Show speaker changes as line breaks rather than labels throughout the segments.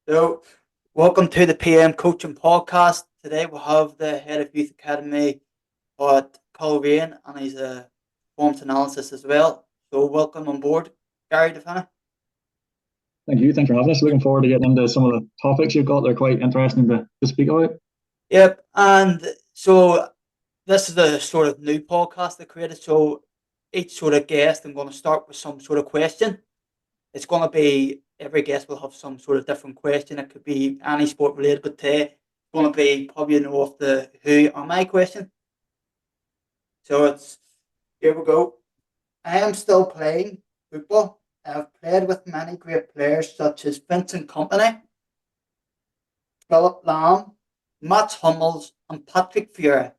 So, welcome to the PM Coaching Podcast. Today we have the head of Youth Academy at Coleraine, and he's a performance analysis as well. So, welcome on board, Gary Devenney.
Thank you. Thanks for having us. Looking forward to getting into some of the topics you've got. They're quite interesting to speak about.
Yep, and so this is a sort of new podcast I created. So, each sort of guest, I'm going to start with some sort of question. It's going to be every guest will have some sort of different question. It could be any sport related, but today it's going to be probably of the who am I question. So it's here we go. I am still playing football. I have played with many great players such as Vincent Company, Philip Lamb, Matt Hummels, and Patrick Vieira.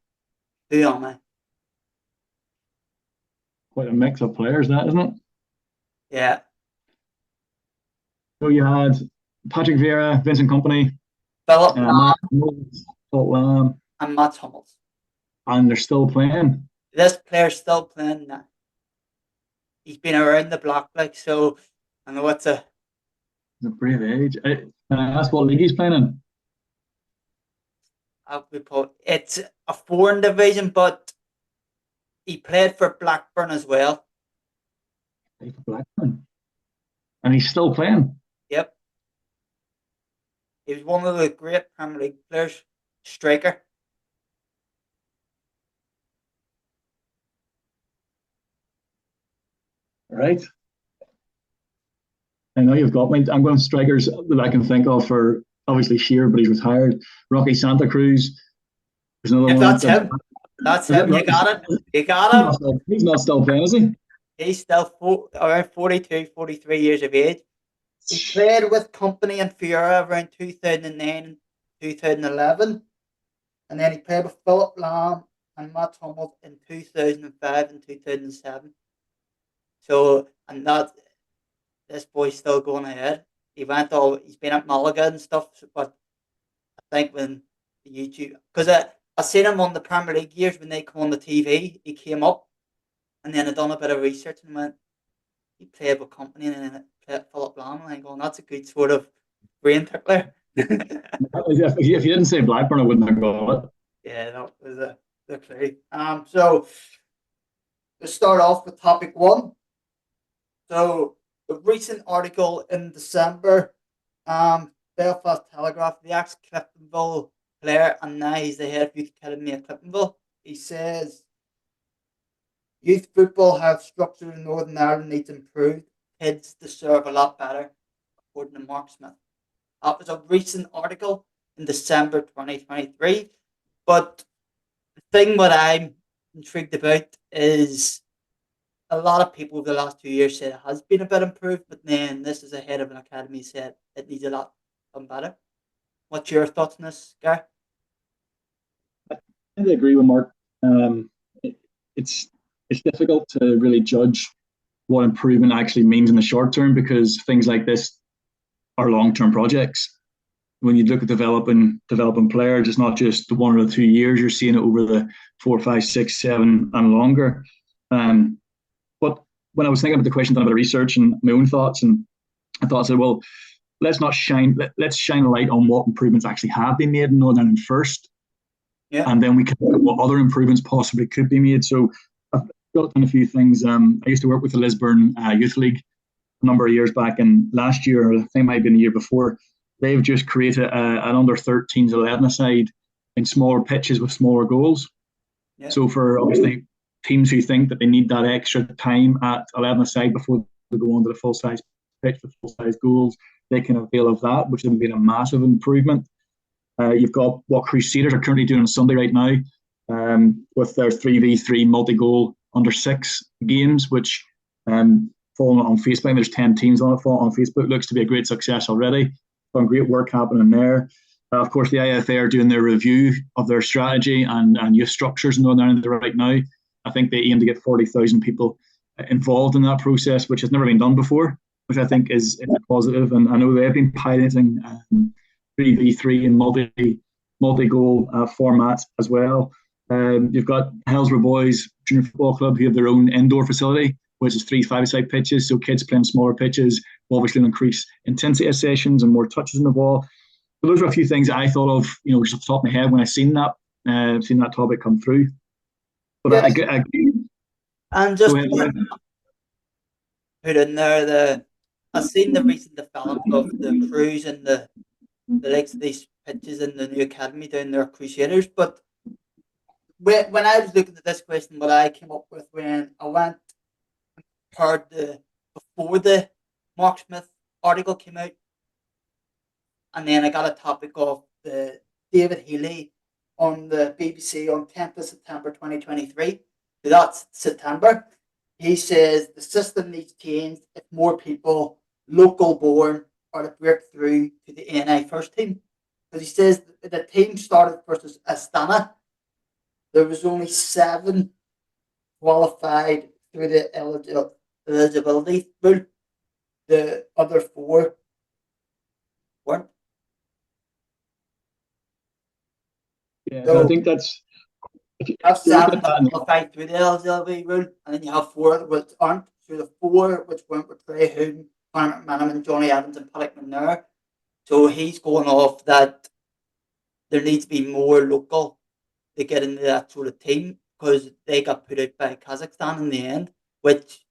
Who am I?
Quite a mix of players, that isn't it?
Yeah.
So you had Patrick Vieira, Vincent Company,
Philip Lamb,
Lamb,
and Matt Hummels.
And they're still playing.
This player's still playing now. He's been around the block, like, so I know it's a
brave age. Can I ask what league he's playing in?
It's a foreign division, but he played for Blackburn as well.
Played for Blackburn, and he's still playing.
Yep, he was one of the great Premier League players, striker.
Right. I know you've got me. I'm going strikers that I can think of for obviously Shearer, but he's retired. Rocky Santa Cruz. There's another
If
one.
that's him. That's him. You got it. You got him.
He's not still playing, is he?
He's still around 42, 43 years of age. He played with Company and Vieira around 2009, 2011. And then he played with Philip Lamb and Matt Hummels in 2005 and 2007. So, and this boy's still going ahead. He's been at Malaga and stuff, but I think when the YouTube, because I seen him on the Premier League years when they come on the TV, he came up, and then I done a bit of research and went, he played with Company and then played Philip Lamb, and I'm going, that's a good sort of brain tickler.
If you didn't say Blackburn, I wouldn't have got it.
Yeah, that was the clue. So let's start off with topic one. So the recent article in December, Belfast Telegraph, the ex-Cliftonville player, and now he's the head of Youth Academy at Cliftonville. He says, youth football have structure in Northern Ireland needs improved. Kids deserve a lot better, according to Mark Smith. That was a recent article in December 2023. But the thing what I'm intrigued about is a lot of people over the last 2 years said it has been a bit improved, but then this is a head of an academy said it needs a lot better. What's your thoughts on this, Gary?
I tend to agree with Mark. It's difficult to really judge what improvement actually means in the short term because things like this are long-term projects. When you look at developing players, it's not just the 1 or 2 years. You're seeing it over the 4, 5, 6, 7, and longer. But when I was thinking about the question, done a bit of research and my own thoughts, and I thought, well, let's shine a light on what improvements actually have been made in Northern Ireland first, and then we can look at what other improvements possibly could be made. So I've got a few things. I used to work with the Lisburn Youth League a number of years back, and last year, I think it might have been the year before, they've just created an under 13s 11-a-side in smaller pitches with smaller goals. Yeah. So for obviously teams who think that they need that extra time at 11-a-side before they go on to the full-size pitch with full-size goals, they can avail of that, which has been a massive improvement. You've got what Crusaders are currently doing on Sunday right now with their 3v3 multi-goal under 6 games, which following on Facebook, there's 10 teams on it on Facebook, looks to be a great success already. Some great work happening there. Of course, the IFA are doing their review of their strategy and youth structures in Northern Ireland right now. I think they aim to get 40,000 people involved in that process, which has never been done before, which I think is positive. And I know they've been piloting 3v3 and multi-goal formats as well. You've got Hillsborough Boys Junior Football Club, who have their own indoor facility, which is 3 5-side pitches, so kids playing smaller pitches will obviously increase intensity of sessions and more touches in the ball. So those are a few things that I thought of, just off the top of my head when I seen that topic come through. But
Yeah. And just put in there I've seen the recent development of the crews and the likes of these pitches in the new academy down there, Crusaders. But when I was looking at this question, what I came up with when I went heard before the Mark Smith article came out, and then I got a topic of the David Healy on the BBC on 10th of September 2023. So that's September. He says the system needs changed if more people, local born, are to break through to the NI first team. Because he says the team started versus Astana. There was only 7 qualified through the eligibility rule. The other 4 weren't.
Yeah, so I think that's.
You have 7 that qualified through the eligibility rule, and then you have 4 which aren't. So the 4 which went with Trey Hoon, Conor McManaman, Johnny Evans, and Paddock McNair. So he's going off that there needs to be more local to get into that sort of team, because they got put out by Kazakhstan in the end, which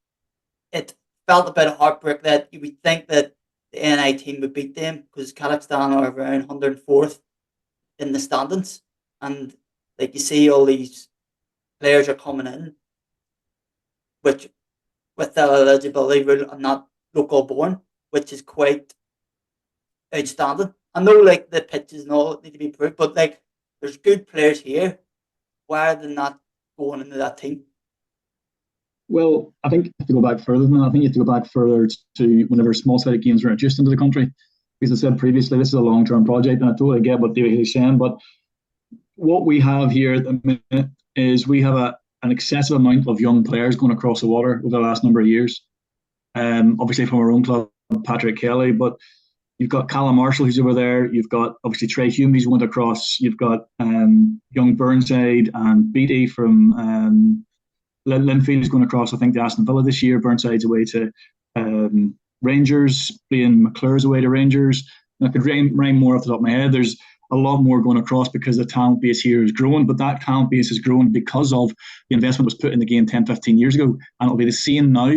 it felt a bit of heartbreak that you would think that the NI team would beat them, because Kazakhstan are around 104th in the standings, and like you see all these players are coming in, which with the eligibility rule and not local born, which is quite outstanding. I know like the pitches and all need to be improved, but like there's good players here. Why are they not going into that team?
Well, I think you have to go back further than that. I think you have to go back further to whenever small-sided games were introduced into the country. Because I said previously, this is a long-term project, and I totally get what David is saying. But what we have here at the minute is we have an excessive amount of young players going across the water over the last number of years. Obviously from our own club, Patrick Kelly, but you've got Callum Marshall who's over there. You've got obviously Trey Hume who's went across. You've got young Burnside and Beattie from Linfield is going across, I think, to Aston Villa this year. Burnside's away to Rangers. Ian McClure's away to Rangers. And I could rhyme more off the top of my head. There's a lot more going across because the talent base here is growing, but that talent base is growing because of the investment was put in the game 10, 15 years ago. And it'll be the same now.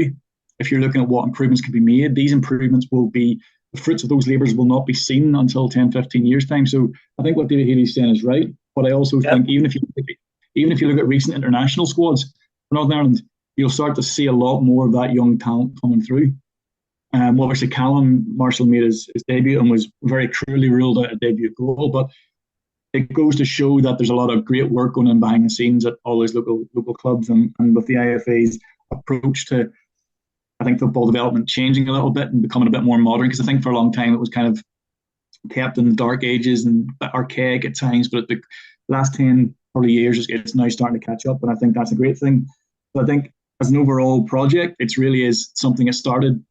If you're looking at what improvements can be made, these improvements will be, the fruits of those labours will not be seen until 10, 15 years' time. So I think what David Healy's saying is right. But I also think even if you look at recent international squads for Northern Ireland, you'll start to see a lot more of that young talent coming through. Obviously, Callum Marshall made his debut and was very cruelly ruled out a debut goal. But it goes to show that there's a lot of great work going on behind the scenes at all those local clubs, and with the IFA's approach to, I think, football development changing a little bit and becoming a bit more modern. Because I think for a long time it was kind of kept in the dark ages and archaic at times, but the last 10 probably years it's now starting to catch up, and I think that's a great thing. But I think as an overall project, it really is something that started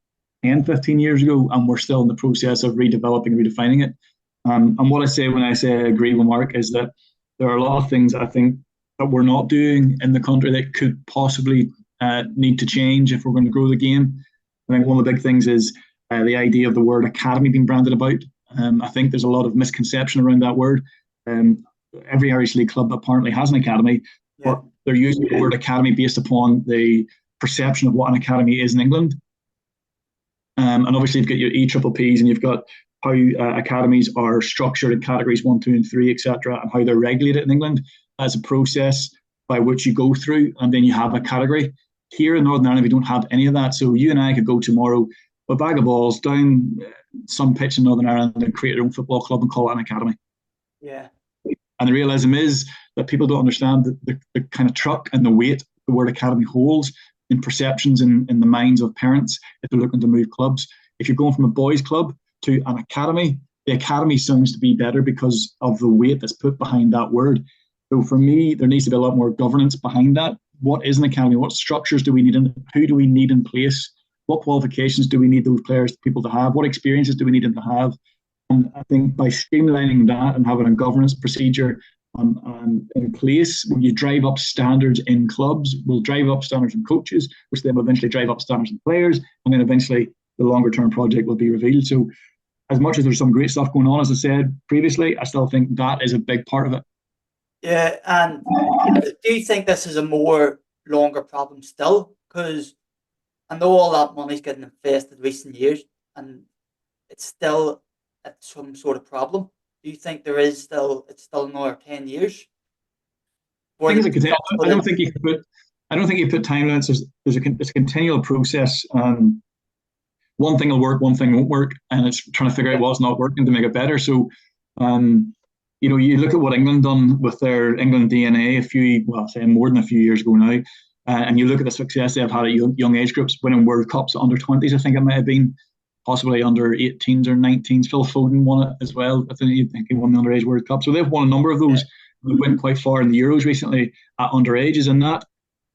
10, 15 years ago, and we're still in the process of redeveloping, redefining it. And what I say when I say I agree with Mark is that there are a lot of things I think that we're not doing in the country that could possibly need to change if we're going to grow the game. I think one of the big things is the idea of the word academy being branded about. I think there's a lot of misconception around that word. Every Irish League club apparently has an academy, but they're using the word academy based upon the perception of what an academy is in England. And obviously you've got your EPPs and you've got how academies are structured in categories 1, 2 and 3, etc., and how they're regulated in England as a process by which you go through, and then you have a category. Here in Northern Ireland, we don't have any of that. So you and I could go tomorrow with a bag of balls down some pitch in Northern Ireland and create our own football club and call it an academy.
Yeah.
And the realism is that people don't understand the kind of truck and the weight the word academy holds in perceptions in the minds of parents if they're looking to move clubs. If you're going from a boys' club to an academy, the academy sounds to be better because of the weight that's put behind that word. So for me, there needs to be a lot more governance behind that. What is an academy? What structures do we need? Who do we need in place? What qualifications do we need those people to have? What experiences do we need them to have? And I think by streamlining that and having a governance procedure in place, when you drive up standards in clubs, will drive up standards in coaches, which then will eventually drive up standards in players, and then eventually the longer term project will be revealed. So as much as there's some great stuff going on, as I said previously, I still think that is a big part of it.
Yeah, and do you think this is a more longer problem still? Because I know all that money's getting invested recent years, and it's still at some sort of problem. Do you think there is still it's still another 10 years?
I
For
think
the
it's I don't think you can put. I don't think you put time limits. It's a continual process. One thing will work, one thing won't work, and it's trying to figure out what's not working to make it better. So, you look at what England done with their England DNA say more than a few years ago now, and you look at the success they've had at young age groups, winning World Cups under 20s. I think it might have been possibly under 18s or 19s. Phil Foden won it as well. I think he won the underage World Cup. So they've won a number of those. We went quite far in the Euros recently at underages, and that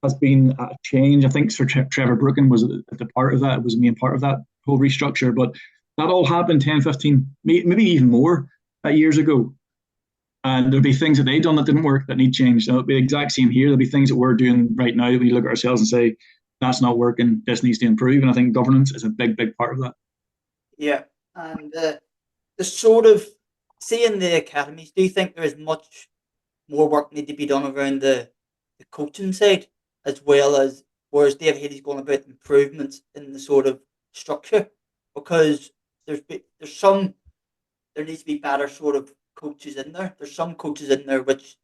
has been a change. I think Sir Trevor Brooken was at the part of that. It was a main part of that whole restructure. But that all happened 10, 15, maybe even more years ago. And there'll be things that they've done that didn't work that need change. So it'll be the exact same here. There'll be things that we're doing right now that we look at ourselves and say, that's not working, this needs to improve. And I think governance is a big, big part of that.
Yeah, and the sort of seeing the academies, do you think there is much more work need to be done around the coaching side, as well as whereas Dave Healy's going about improvements in the sort of structure? Because there's there needs to be better sort of coaches in there. There's some coaches in there which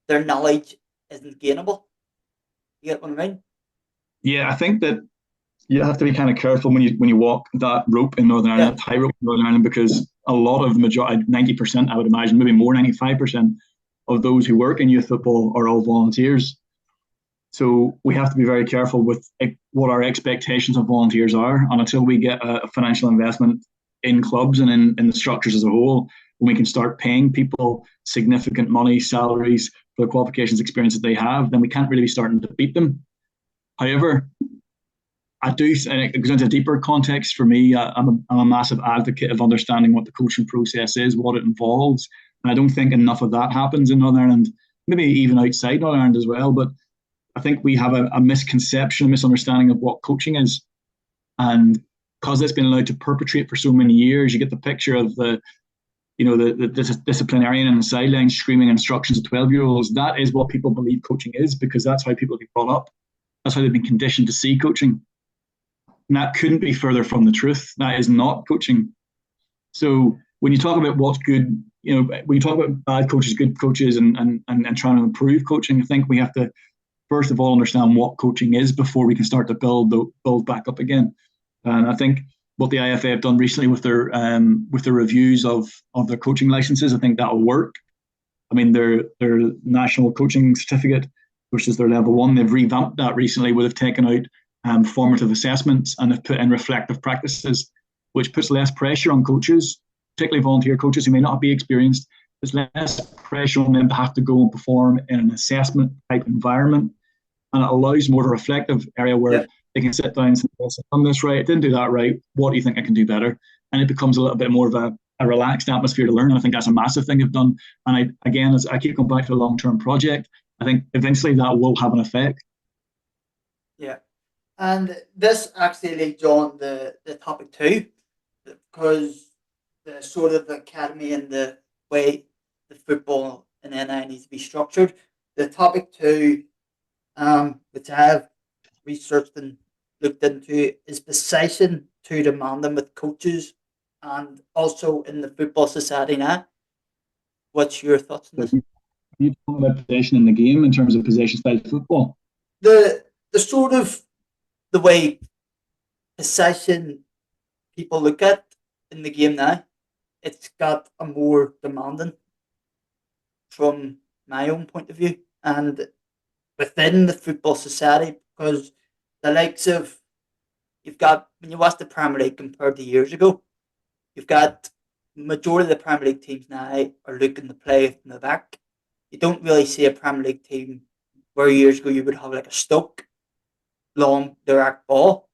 their knowledge isn't gainable. You get what I mean?
Yeah, I think that you have to be kind of careful when you walk that rope in Northern Ireland, that tightrope in Northern Ireland, because a lot of the majority, 90%, I would imagine, maybe more, 95% of those who work in youth football are all volunteers. So we have to be very careful with what our expectations of volunteers are. And until we get a financial investment in clubs and in the structures as a whole, when we can start paying people significant money, salaries for the qualifications experience that they have, then we can't really be starting to beat them. However, I do, and it goes into a deeper context for me. I'm a massive advocate of understanding what the coaching process is, what it involves. And I don't think enough of that happens in Northern Ireland, maybe even outside Northern Ireland as well. But I think we have a misconception, a misunderstanding of what coaching is. And because it's been allowed to perpetrate for so many years, you get the picture of the disciplinarian in the sideline screaming instructions to 12-year-olds. That is what people believe coaching is, because that's how people get brought up. That's how they've been conditioned to see coaching. And that couldn't be further from the truth. That is not coaching. So when you talk about what's good, when you talk about bad coaches, good coaches, and trying to improve coaching, I think we have to first of all understand what coaching is before we can start to build back up again. And I think what the IFA have done recently with their reviews of their coaching licenses, I think that'll work. I mean, their national coaching certificate, which is their level 1, they've revamped that recently. Would have taken out formative assessments and have put in reflective practices, which puts less pressure on coaches, particularly volunteer coaches who may not be experienced. There's less pressure on them to have to go and perform in an assessment type environment, and it allows more of a reflective area where they can sit down and say, "I've done this right, I didn't do that right, what do you think I can do better?" And it becomes a little bit more of a relaxed atmosphere to learn. And I think that's a massive thing they've done. And as I keep going back to the long-term project, I think eventually that will have an effect.
Yeah. And this actually leads on the topic 2, because the sort of academy and the way the football and NI needs to be structured. The topic 2, which I have researched and looked into, is position too demanding with coaches and also in the football society now. What's your thoughts on this?
You talk about possession in the game in terms of possession style football.
The sort of the way possession people look at in the game now, it's got a more demanding from my own point of view, and within the football society, because the likes of, you've got, when you watch the Premier League compared to years ago, you've got majority of the Premier League teams now are looking to play from the back. You don't really see a Premier League team where years ago you would have like a Stoke long direct ball,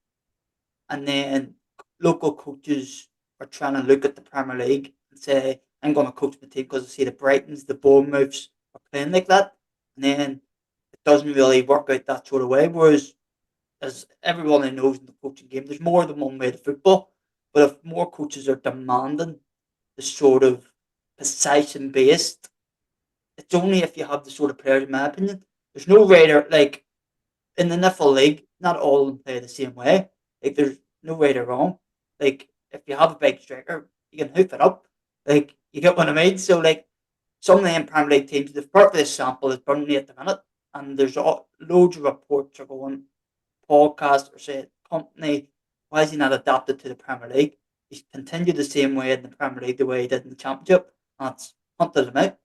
and then local coaches are trying to look at the Premier League and say, I'm going to coach my team because I see the Brightons, the Bournemouths are playing like that, and then it doesn't really work out that sort of way. Whereas, as everyone knows in the coaching game, there's more than one way to football. But if more coaches are demanding the sort of precise and based, it's only if you have the sort of players, in my opinion. There's no way to, like, in the NFL league, not all of them play the same way. Like, there's no way to wrong. Like, if you have a big striker, you can hoof it up. Like, you get what I mean? So, like, some of the Premier League teams, the perfect sample is Burnley at the minute, and there's loads of reports are going, podcast or say company, why is he not adapted to the Premier League? He's continued the same way in the Premier League the way he did in the Championship, and it's hunted him out.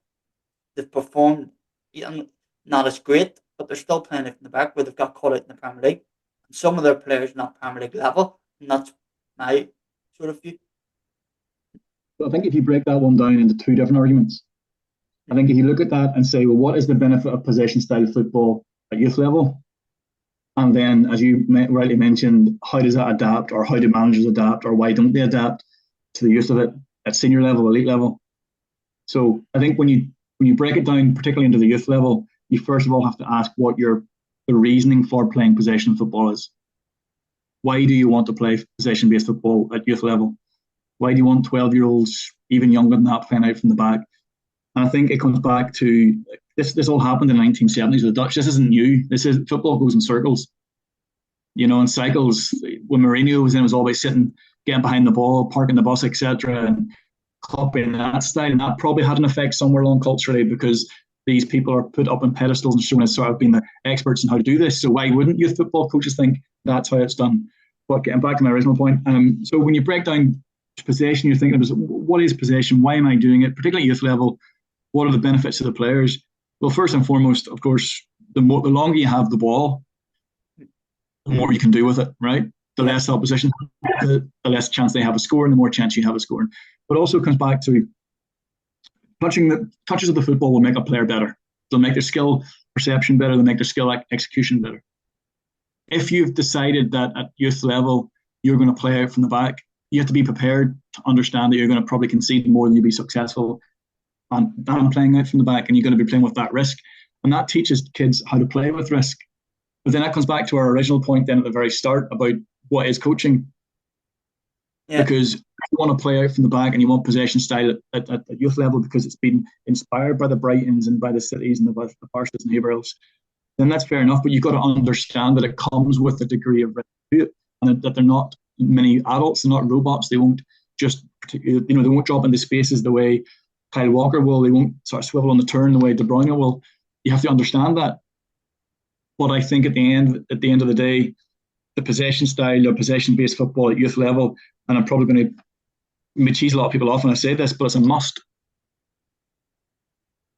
They've performed not as great, but they're still playing it in the back where they've got caught out in the Premier League. And some of their players are not Premier League level, and that's my sort of view.
I think if you break that one down into two different arguments, I think if you look at that and say, well, what is the benefit of possession style football at youth level? And then, as you rightly mentioned, how does that adapt, or how do managers adapt, or why don't they adapt to the use of it at senior level, elite level? So I think when you break it down, particularly into the youth level, you first of all have to ask what the reasoning for playing possession football is. Why do you want to play possession-based football at youth level? Why do you want 12-year-olds, even younger than that, playing out from the back? And I think it comes back to this all happened in the 1970s with the Dutch. This isn't new. Football goes in circles. In cycles. When Mourinho was in, it was always sitting, getting behind the ball, parking the bus, etc., and copying that style. And that probably had an effect somewhere along culturally, because these people are put up on pedestals and shown as sort of being the experts in how to do this. So why wouldn't youth football coaches think that's how it's done? But getting back to my original point, so when you break down possession, you're thinking of what is possession? Why am I doing it? Particularly at youth level, what are the benefits to the players? Well, first and foremost, of course, the longer you have the ball, the more you can do with it, right? The less opposition, the less chance they have of scoring, the more chance you have of scoring. But also comes back to touches of the football will make a player better. They'll make their skill perception better. They'll make their skill execution better. If you've decided that at youth level you're going to play out from the back, you have to be prepared to understand that you're going to probably concede more than you'll be successful and playing out from the back, and you're going to be playing with that risk. And that teaches kids how to play with risk. But then that comes back to our original point then at the very start about what is coaching. Yeah. Because if you want to play out from the back and you want possession style at youth level because it's been inspired by the Brightons and by the Cities and the Barstas and whoever else, then that's fair enough. But you've got to understand that it comes with a degree of risk to it, and that they're not many adults, they're not robots. They won't just, they won't drop into spaces the way Kyle Walker will. They won't sort of swivel on the turn the way De Bruyne will. You have to understand that. But I think at the end of the day, the possession style or possession-based football at youth level, and I'm probably going to cheese a lot of people off when I say this, but it's a must.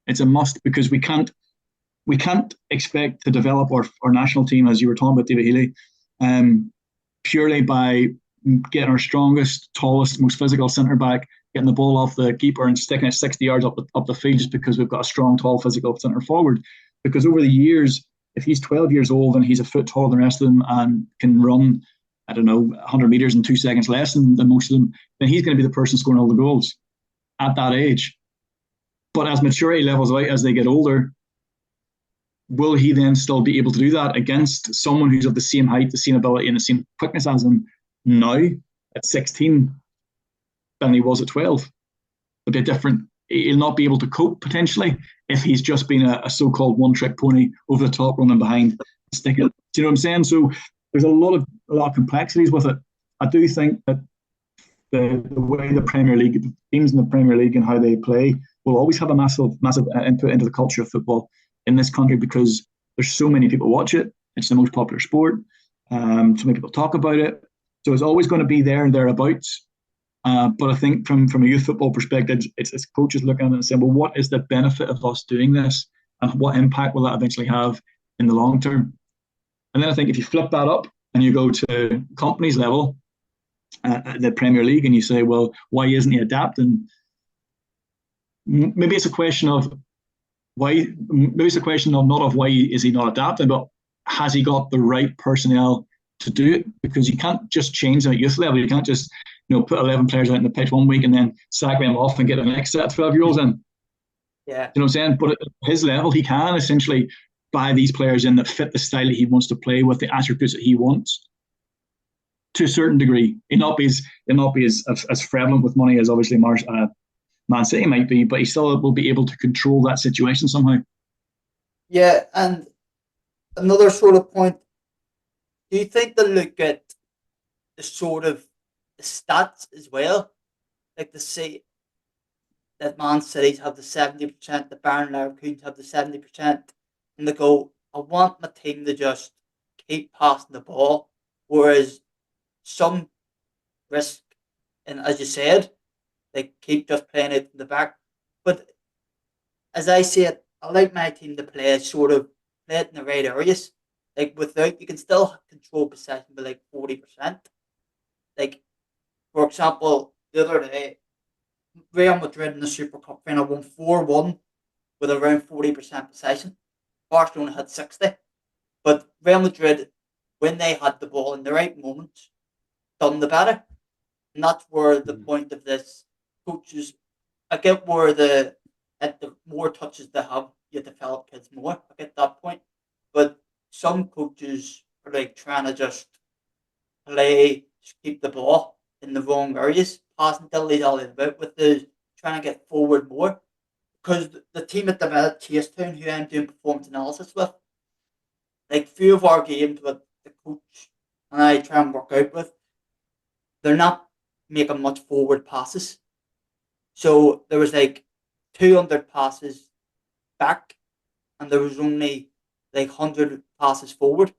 It's a must, because we can't expect to develop our national team, as you were talking about, David Healy, purely by getting our strongest, tallest, most physical centre back, getting the ball off the keeper and sticking it 60 yards up the field just because we've got a strong, tall, physical centre forward. Because over the years, if he's 12 years old and he's a foot taller than the rest of them and can run, 100 metres in 2 seconds less than most of them, then he's going to be the person scoring all the goals at that age. But as maturity levels out, as they get older, will he then still be able to do that against someone who's of the same height, the same ability, and the same quickness as him now at 16 than he was at 12? It'll be different. He'll not be able to cope potentially if he's just been a so-called one-trick pony over the top, running behind, sticking. Do you know what I'm saying? So there's a lot of complexities with it. I do think that the way the Premier League, the teams in the Premier League and how they play will always have a massive input into the culture of football in this country, because there's so many people watch it. It's the most popular sport. So many people talk about it. So it's always going to be there and thereabouts. But I think from a youth football perspective, it's coaches looking at it and saying, well, what is the benefit of us doing this? And what impact will that eventually have in the long term? And then I think if you flip that up and you go to companies level, the Premier League, and you say, well, why isn't he adapting? Maybe it's a question of why. Maybe it's a question of not of why is he not adapting, but has he got the right personnel to do it? Because you can't just change them at youth level. You can't just put 11 players out in the pitch one week and then sack them off and get the next set of 12-year-olds in.
Yeah.
You know what I'm saying? But at his level, he can essentially buy these players in that fit the style that he wants to play with, the attributes that he wants to a certain degree. He'll not be as prevalent with money as obviously Man City might be, but he still will be able to control that situation somehow.
Yeah, and another sort of point, do you think they look at the sort of the stats as well? Like to say that Man City's have the 70%, the Bayern Leverkusen have the 70%, and they go, I want my team to just keep passing the ball, whereas some risk, and as you said, they keep just playing it in the back. But as I see it, I like my team to play sort of play it in the right areas. Like without, you can still control possession by like 40%. Like, for example, the other day, Real Madrid in the Super Cup final won 4-1 with around 40% possession. Barcelona had 60. But Real Madrid, when they had the ball in the right moments, done the better. And that's where the point of this coaches, I get where at the more touches they have, you develop kids more. I get that point. But some coaches are like trying to just just keep the ball in the wrong areas, passing dilly-dally about with the trying to get forward more. Because the team at the minute, Chasetown, who I'm doing performance analysis with, like few of our games with the coach and I try and work out with, they're not making much forward passes. So there was like 200 passes back, and there was only like 100 passes forward,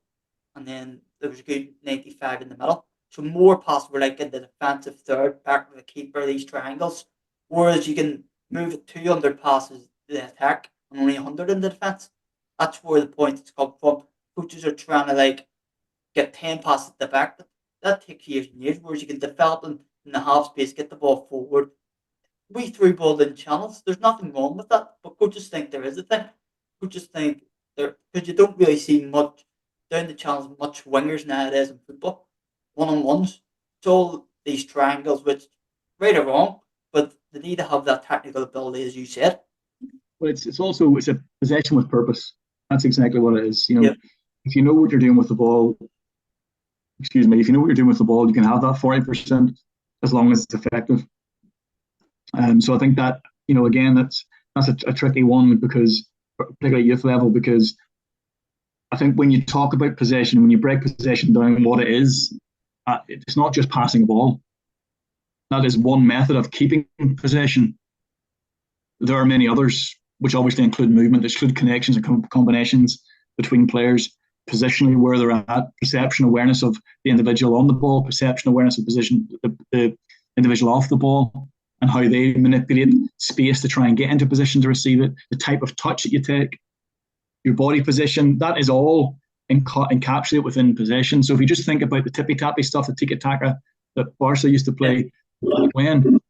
and then there was a good 95 in the middle. So more passes were like in the defensive third, back to the keeper, these triangles. Whereas you can move it 200 passes to the attack and only 100 in the defense. That's where the points come from. Coaches are trying to like get 10 passes at the back. That takes years and years, whereas you can develop them in the half space, get the ball forward. We threw ball in channels. There's nothing wrong with that, but coaches think there is a thing. Coaches think there, because you don't really see much down the channels, much wingers nowadays in football, one on ones. It's all these triangles, which right or wrong, but they need to have that technical ability, as you said.
Well, it's a possession with purpose. That's exactly what it is. You know,
Yep.
if you know what you're doing with the ball, if you know what you're doing with the ball, you can have that 40% as long as it's effective. So I think that, you know, again, that's a tricky one, because particularly at youth level, because I think when you talk about possession, when you break possession down, what it is, it's not just passing a ball. That is one method of keeping possession. There are many others, which obviously include movement, which include connections and combinations between players, positionally where they're at, perception awareness of the individual on the ball, perception awareness of position, the individual off the ball, and how they manipulate space to try and get into position to receive it, the type of touch that you take, your body position. That is all encapsulated within possession. So if you just think about the tippy-tappy stuff, the tiki-taka that Barca used to play, when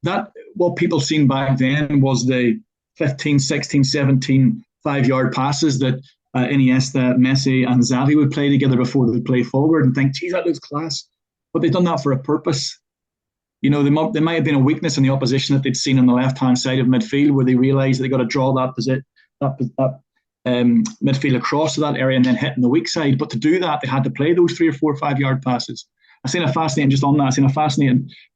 that, what people seen back then was the 15, 16, 17 5-yard passes that Iniesta, Messi and Xavi would play together before they play forward, and think, geez, that looks class. But they've done that for a purpose. You know, there might have been a weakness in the opposition that they'd seen on the left-hand side of midfield, where they realised they got to draw that midfield across to that area and then hit in the weak side. But to do that, they had to play those 3 or 4 5-yard passes. I've seen a fascinating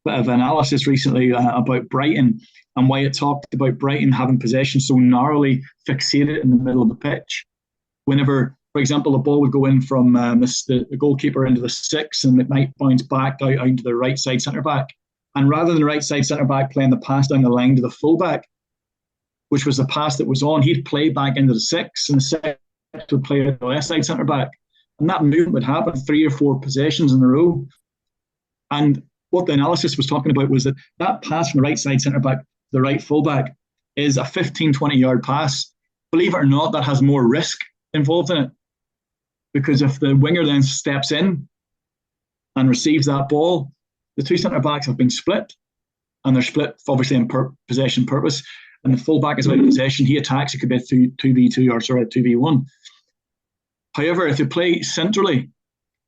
bit of analysis recently about Brighton, and why it talked about Brighton having possession so narrowly fixated in the middle of the pitch. Whenever, for example, the ball would go in from the goalkeeper into the 6, and it might bounce back out into the right side centre back. And rather than the right side centre back playing the pass down the line to the fullback, which was the pass that was on, he'd play back into the 6, and the 6 would play to the left side centre back. And that movement would happen 3 or 4 possessions in a row. And what the analysis was talking about was that pass from the right side centre back to the right fullback is a 15, 20-yard pass. Believe it or not, that has more risk involved in it. Because if the winger then steps in and receives that ball, the 2 centre backs have been split, and they're split obviously in possession purpose. And the fullback is out of possession. He attacks. It could be 2v2 or 2v1. However, if they play centrally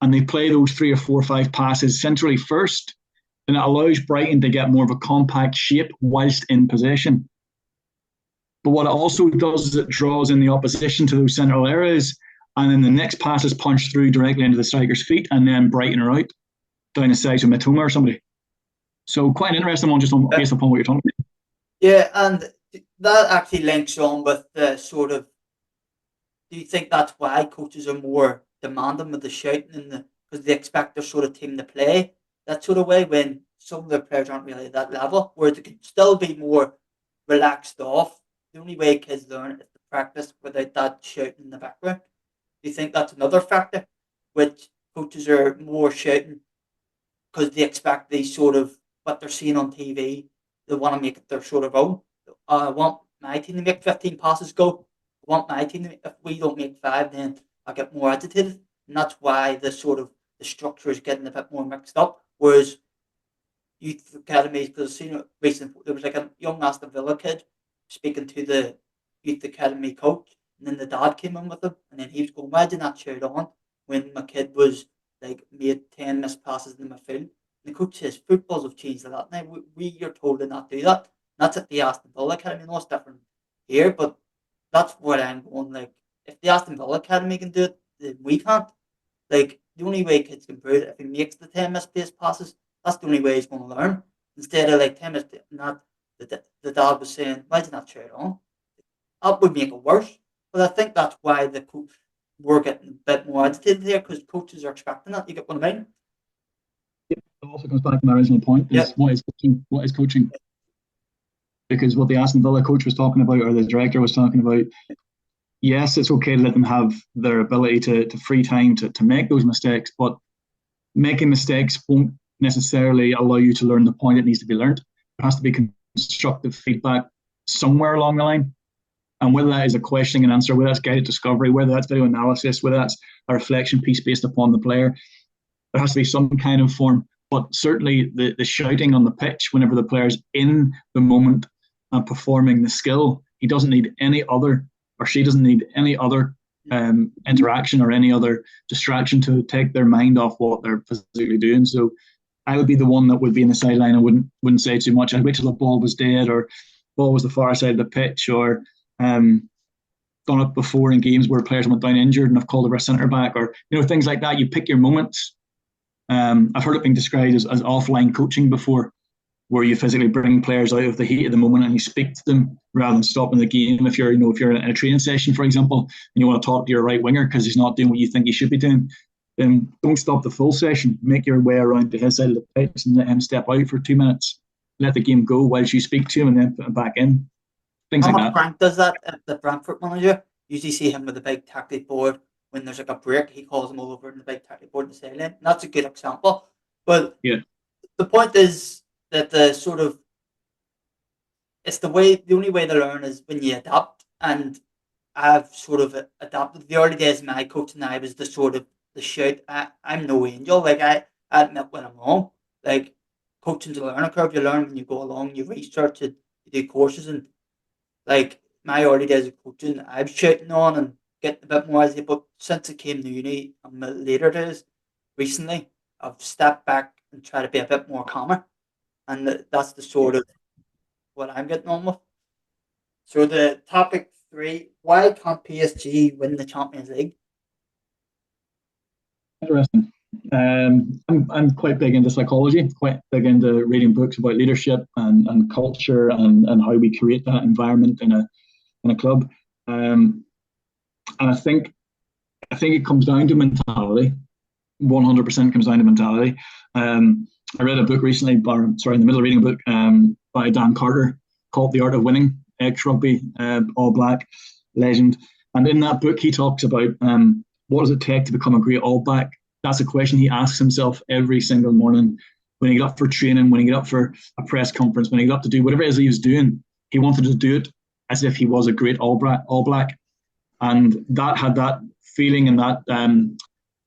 and they play those 3 or 4 or 5 passes centrally first, then it allows Brighton to get more of a compact shape whilst in possession. But what it also does is it draws in the opposition to those central areas, and then the next pass is punched through directly into the striker's feet, and then Brighton are out down the side of Matoma or somebody. So quite an interesting one, just based upon what you're talking about.
Yeah, and that actually links on with the sort of. Do you think that's why coaches are more demanding with the shouting and because they expect their sort of team to play that sort of way when some of their players aren't really at that level, where they can still be more relaxed off. The only way kids learn is to practice without that shouting in the background. Do you think that's another factor, which coaches are more shouting because they expect these sort of what they're seeing on TV. They want to make it their sort of own. I want my team to make 15 passes go. I want my team to if we don't make five, then I get more agitated. And that's why the sort of the structure is getting a bit more mixed up. Whereas youth academies, because you know, recently there was like a young Aston Villa kid speaking to the youth academy coach, and then the dad came in with him, and then he was going, "Why didn't that shirt on when my kid was like made 10 missed passes in the midfield?" And the coach says, "Footballs have changed a lot now. We are told to not do that. That's at the Aston Villa academy. No, it's different here, but that's where I'm going. Like, if the Aston Villa academy can do it, then we can't. Like, the only way kids can improve it if he makes the 10 misplaced passes, that's the only way he's going to learn. Instead of like 10 misplaced, not the dad was saying, why did not share it on? That would make it worse. But I think that's why we're getting a bit more agitated here because coaches are expecting that. You get what I mean?
It also comes back to my original point: is
Yeah.
what is coaching? What is coaching? Because what the Aston Villa coach was talking about, or the director was talking about, yes, it's okay to let them have their ability to free time to make those mistakes, but making mistakes won't necessarily allow you to learn the point that needs to be learned. There has to be constructive feedback somewhere along the line. And whether that is a questioning and answer, whether that's guided discovery, whether that's video analysis, whether that's a reflection piece based upon the player, there has to be some kind of form. But certainly the shouting on the pitch whenever the player's in the moment and performing the skill, he doesn't need any other, or she doesn't need any other interaction or any other distraction to take their mind off what they're physically doing. So I would be the one that would be in the sideline. I wouldn't say too much. I'd wait till the ball was dead or ball was the far side of the pitch, or done it before in games where players went down injured and have called over a centre back, or things like that. You pick your moments. I've heard it being described as offline coaching before, where you physically bring players out of the heat of the moment and you speak to them rather than stopping the game. If you're in a training session, for example, and you want to talk to your right winger because he's not doing what you think he should be doing, then don't stop the full session. Make your way around to his side of the pitch and let him step out for 2 minutes. Let the game go whilst you speak to him and then put him back in. Things like that.
Frank does that at the Brentford manager. Usually see him with a big tactic board. When there's like a break, he calls them all over in the big tactic board in the sideline. That's a good example. But
yeah,
the point is that the sort of it's the only way to learn is when you adapt. And I've sort of adapted. The early days of my coaching, I was the sort of the shout. I'm no angel. Like I admit when I'm wrong. Like coaching's a learning curve. You learn when you go along. You research it. You do courses, and like my early days of coaching, I was shouting on and getting a bit more as but since I came to uni and my later days, recently, I've stepped back and tried to be a bit more calmer. And that's the sort of what I'm getting on with. So the topic three, why can't PSG win the Champions League?
Interesting. I'm quite big into psychology, quite big into reading books about leadership and culture and how we create that environment in a club. And I think it comes down to mentality. 100% comes down to mentality. I read a book recently, in the middle of reading a book by Dan Carter called The Art of Winning, ex-rugby, All Black legend. And in that book, he talks about what does it take to become a great All Black? That's a question he asks himself every single morning when he got up for training, when he got up for a press conference, when he got up to do whatever it is he was doing. He wanted to do it as if he was a great All Black. And that had that feeling and that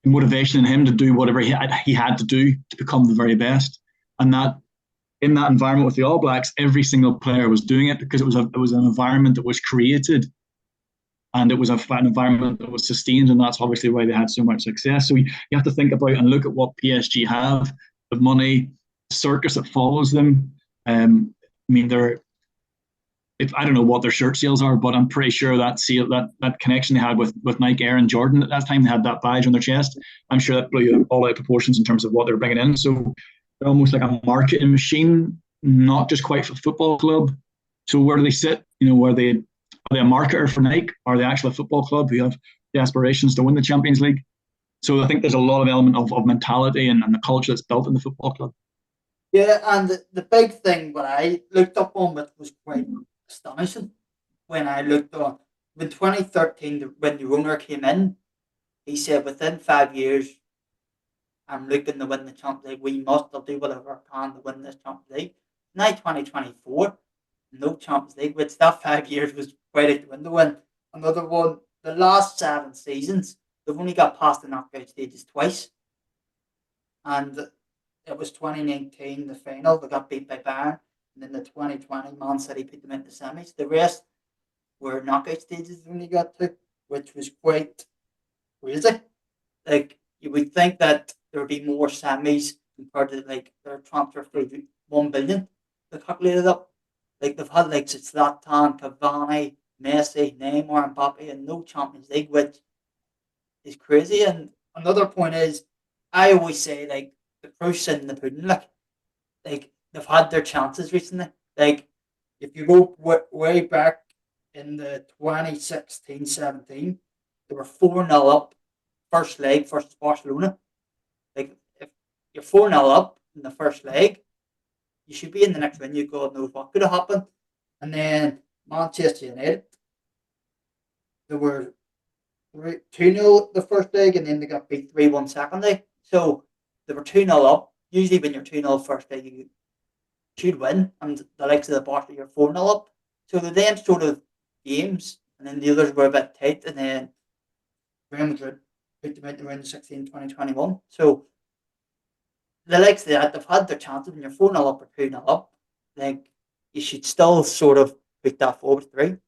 motivation in him to do whatever he had to do to become the very best. And that in that environment with the All Blacks, every single player was doing it because it was an environment that was created and it was an environment that was sustained, and that's obviously why they had so much success. So you have to think about and look at what PSG have, the money, the circus that follows them. I mean, if I don't know what their shirt sales are, but I'm pretty sure that connection they had with Nike Air and Jordan at that time, they had that badge on their chest. I'm sure that blew all out of proportions in terms of what they're bringing in. So they're almost like a marketing machine, not just quite for football club. So where do they sit? Are they a marketer for Nike? Are they actually a football club who have the aspirations to win the Champions League? So I think there's a lot of element of mentality and the culture that's built in the football club.
Yeah, and the big thing what I looked up on it was quite astonishing when I looked on in 2013 when the owner came in. He said within 5 years, I'm looking to win the Champions League. We must do whatever I can to win this Champions League. Now 2024, no Champions League, which that 5 years was quite out the window. And another one, the last 7 seasons, they've only got past the knockout stages twice. And it was 2019, the final, they got beat by Bayern. And then the 2020, Man City put them into semis. The rest were knockout stages they only got to, which was quite crazy. Like, you would think that there would be more semis compared to like their transfer fee, 1 billion. They calculated up. Like they've had like Zlatan, Cavani, Messi, Neymar, Mbappe, and no Champions League, which is crazy. And another point is, I always say like the proof's in the pudding. Like they've had their chances recently. Like if you go way back in the 2016-17, they were 4-0 up first leg versus Barcelona. Like if you're 4-0 up in the first leg, you should be in the next round. You God knows what could have happened. And then Manchester United, they were 2-0 the first leg, and then they got beat 3-1 second leg. So they were 2-0 up. Usually when you're 2-0 first leg, you should win. And the likes of the Barca, you're 4-0 up. So the them sort of games, and then the others were a bit tight, and then Real Madrid put them out the round 16, 2021. So the likes of that, they've had their chances when you're 4-0 up or 2-0 up. Like, you should still sort of put that forward through.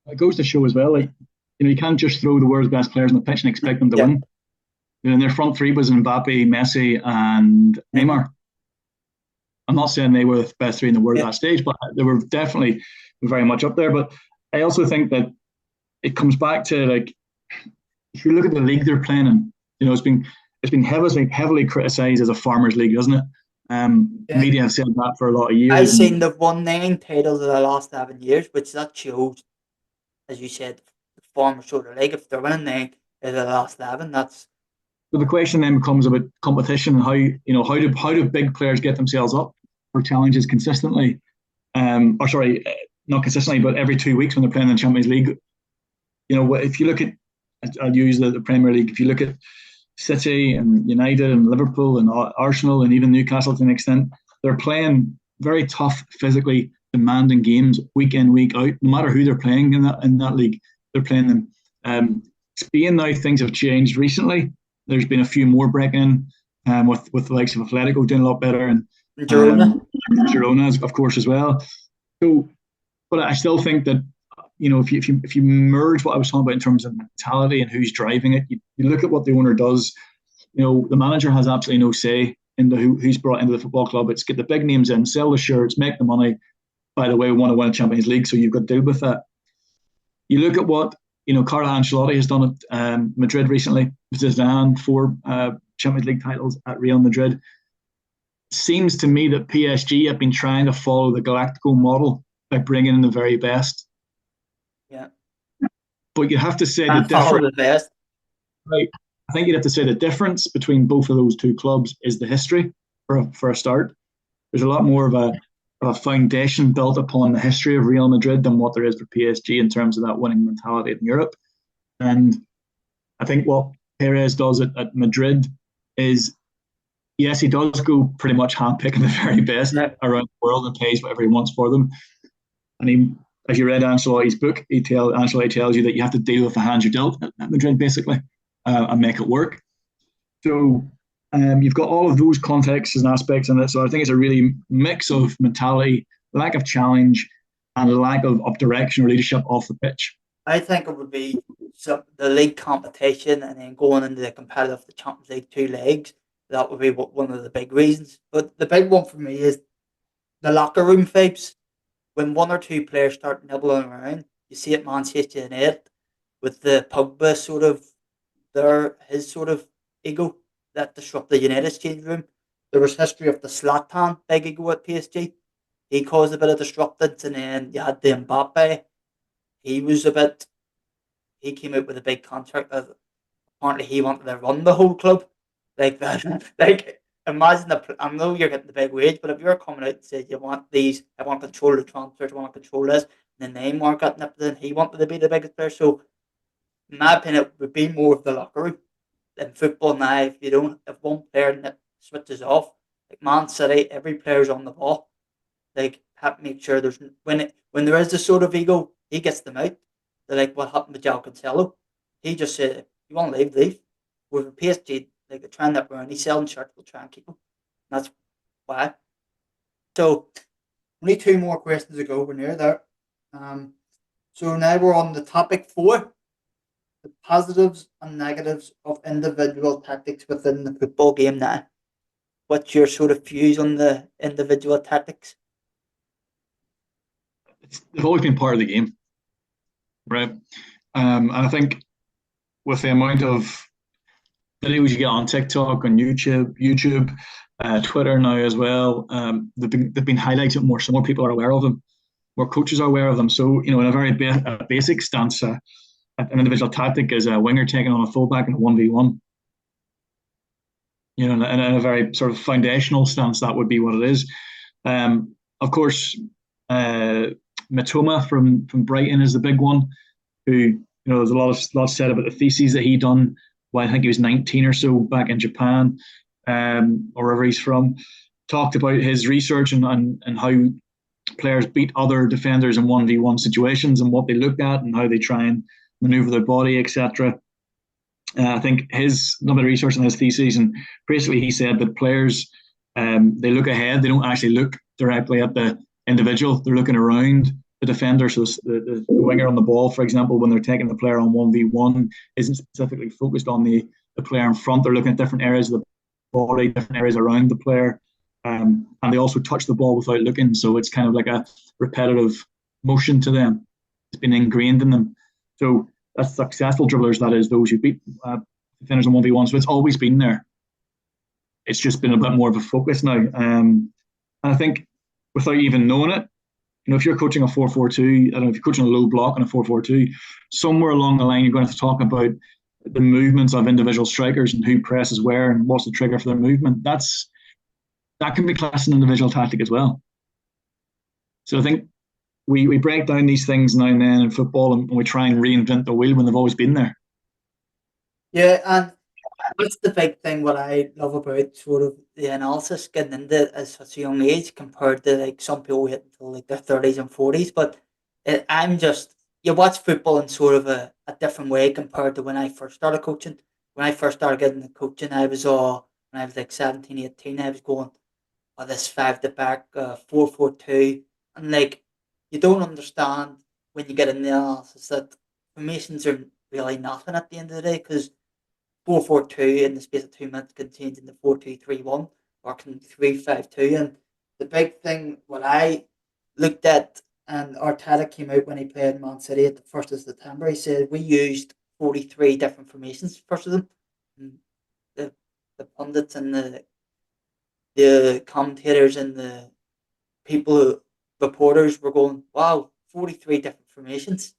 It goes to show as well, like, you can't just throw the world's best players on the pitch and expect them to win. And their front three was Mbappe, Messi, and Neymar. I'm not saying they were the best three in the world at that stage, but they were definitely very much up there. But I also think that it comes back to, like, if you look at the league they're playing in, it's been heavily criticised as a farmers' league, hasn't it? Media have said that for a lot of years.
I've seen they've won 9 titles in the last 7 years, which that shows, as you said, the farmers sort of league. If they're winning 9 in the last 11, that's.
So the question then becomes about competition and how do big players get themselves up for challenges consistently? Not consistently, but every 2 weeks when they're playing in the Champions League. If you look at, I'll use the Premier League. If you look at City and United and Liverpool and Arsenal and even Newcastle to an extent, they're playing very tough, physically demanding games week in, week out. No matter who they're playing in that league, they're playing them. Spain now, things have changed recently. There's been a few more breaking in with the likes of Atletico doing a lot better and Girona, of course, as well. So, but I still think that if you merge what I was talking about in terms of mentality and who's driving it, you look at what the owner does. The manager has absolutely no say into who's brought into the football club. It's get the big names in, sell the shirts, make the money. By the way, we want to win a Champions League, so you've got to deal with that. You look at what Carlo Ancelotti has done at Madrid recently. Zidane, 4 Champions League titles at Real Madrid. Seems to me that PSG have been trying to follow the Galactico model by bringing in the very best.
Yeah.
But you have to say the difference. Right. I think you'd have to say the difference between both of those two clubs is the history for a start. There's a lot more of a foundation built upon the history of Real Madrid than what there is for PSG in terms of that winning mentality in Europe. And I think what Perez does at Madrid is, yes, he does go pretty much handpicking the very best around the world and pays whatever he wants for them. And as you read Ancelotti's book, Ancelotti tells you that you have to deal with the hands you're dealt at Madrid, basically, and make it work. So you've got all of those contexts and aspects in it. So I think it's a really mix of mentality, lack of challenge, and a lack of direction or leadership off the pitch.
I think it would be the league competition and then going into the competitive, the Champions League 2 legs. That would be one of the big reasons. But the big one for me is the locker room vibes. when one or two players start nibbling around, you see it Manchester United with the Pogba sort of his sort of ego that disrupted the United's change room. There was history of the Zlatan big ego at PSG. He caused a bit of disruption, and then you had the Mbappe. He was a bit. He came out with a big contract that apparently he wanted to run the whole club like that. Like imagine I know you're getting the big wage, but if you're coming out and say you want these, I want control of the transfers, I want to control this, and then Neymar got nipped in, he wanted to be the biggest player. So in my opinion, it would be more of the locker room in football now. If one player switches off, like Man City, every player's on the ball. Like have to make sure when there is this sort of ego, he gets them out. They're like what happened to João Cancelo. He just said, "You want to leave, leave." With PSG, like they're trying that around. He's selling shirts, we'll try and keep him. And that's why. So only two more questions to go. We're near there. Um, so now we're on the topic 4: the positives and negatives of individual tactics within the football game. Now, what's your sort of views on the individual tactics?
They've always been part of the game, right? And I think with the amount of videos you get on TikTok, on YouTube, Twitter now as well, they've been highlighted more, so more people are aware of them, more coaches are aware of them. So in a very basic stance, an individual tactic is a winger taking on a fullback in a 1v1. In a very sort of foundational stance, that would be what it is. Of course, Matoma from Brighton is the big one, who there's a lot said about the theses that he done while I think he was 19 or so back in Japan, or wherever he's from. Talked about his research and how players beat other defenders in 1v1 situations and what they look at and how they try and maneuver their body, etc. I think his number of research and his thesis, and basically he said that players they look ahead, they don't actually look directly at the individual, they're looking around the defender. So the winger on the ball, for example, when they're taking the player on 1v1, isn't specifically focused on the player in front. They're looking at different areas of the body, different areas around the player, and they also touch the ball without looking. So it's kind of like a repetitive motion to them. It's been ingrained in them. So that's successful dribblers, that is, those who beat defenders on 1v1. So it's always been there. It's just been a bit more of a focus now. And I think without even knowing it, if you're coaching a 4-4-2, I don't know, if you're coaching a low block on a 4-4-2, somewhere along the line you're going to have to talk about the movements of individual strikers and who presses where and what's the trigger for their movement. That can be classed an individual tactic as well. So I think we break down these things now and then in football, and we try and reinvent the wheel when they've always been there.
Yeah, and that's the big thing. What I love about sort of the analysis getting into it at such a young age compared to like some people who hit until like their 30s and 40s. But I'm just you watch football in sort of a different way compared to when I first started coaching. When I first started getting the coaching, when I was like 17, 18, I was going, "Oh, this five at the back, 4-4-2," and like you don't understand when you get in the analysis that formations are really nothing at the end of the day because 4-4-2 in the space of 2 minutes can change into 4-2-3-1 or can 3-5-2. And the big thing what I looked at, and Arteta came out when he played Man City at the 1st of September, he said we used 43 different formations, first of them. And the the pundits and the commentators and the people, reporters were going, wow, 43 different formations.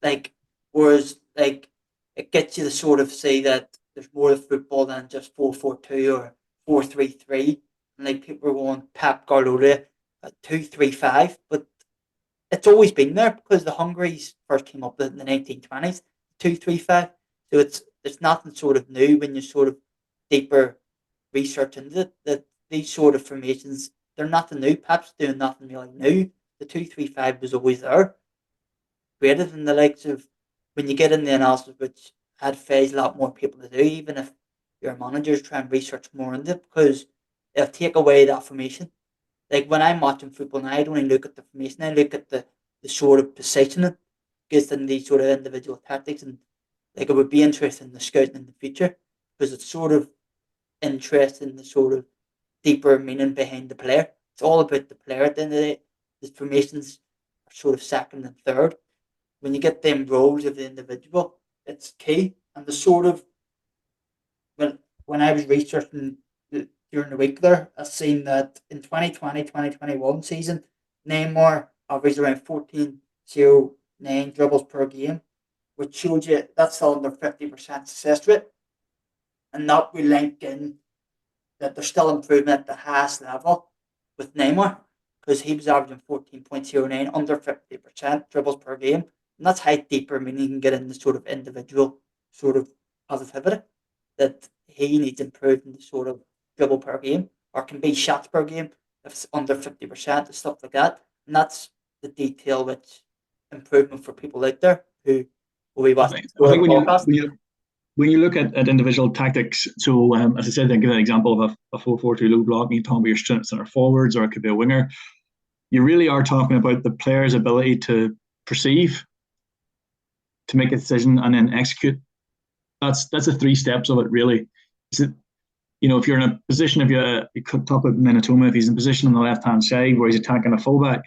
Like, whereas, like, it gets you to sort of say that there's more to football than just 4-4-2 or 4-3-3. And like, people are going Pep Guardiola at 2-3-5, but it's always been there because the Hungaries first came up in the 1920s, 2-3-5. So it's nothing sort of new when you sort of deeper research into it, that these sort of formations, they're nothing new. Pep's doing nothing really new. The 2-3-5 was always there, greater than the likes of when you get in the analysis, which had phased a lot more people to do, even if your managers try and research more into it, because they'll take away that formation. Like when I'm watching football now, I don't even look at the formation, I look at the sort of positioning based on these sort of individual tactics, and like it would be interesting in the scouting in the future because it's sort of interesting the sort of deeper meaning behind the player. It's all about the player at the end of the day. the formations are sort of second and third. When you get them roles of the individual, it's key. And the sort of when I was researching during the week there, I seen that in 2020-2021 season, Neymar averaged around 14.09 dribbles per game, which shows you that's still under 50% success rate. And that we link in that there's still improvement at the highest level with Neymar, because he was averaging 14.09, under 50% dribbles per game. And that's how deeper, meaning you can get into sort of individual sort of positivity that he needs improved in the sort of dribble per game, or can be shots per game if it's under 50% and stuff like that. And that's the detail which improvement for people out there who will be watching
I think
podcast.
When you look at individual tactics, so as I said, I give an example of a 4-4-2 low block, you talk about your center forwards, or it could be a winger. You really are talking about the player's ability to perceive, to make a decision, and then execute. That's the 3 steps of it, really. Is it, if you're in a position, if you could talk about Minotoma, if he's in position on the left-hand side where he's attacking a fullback,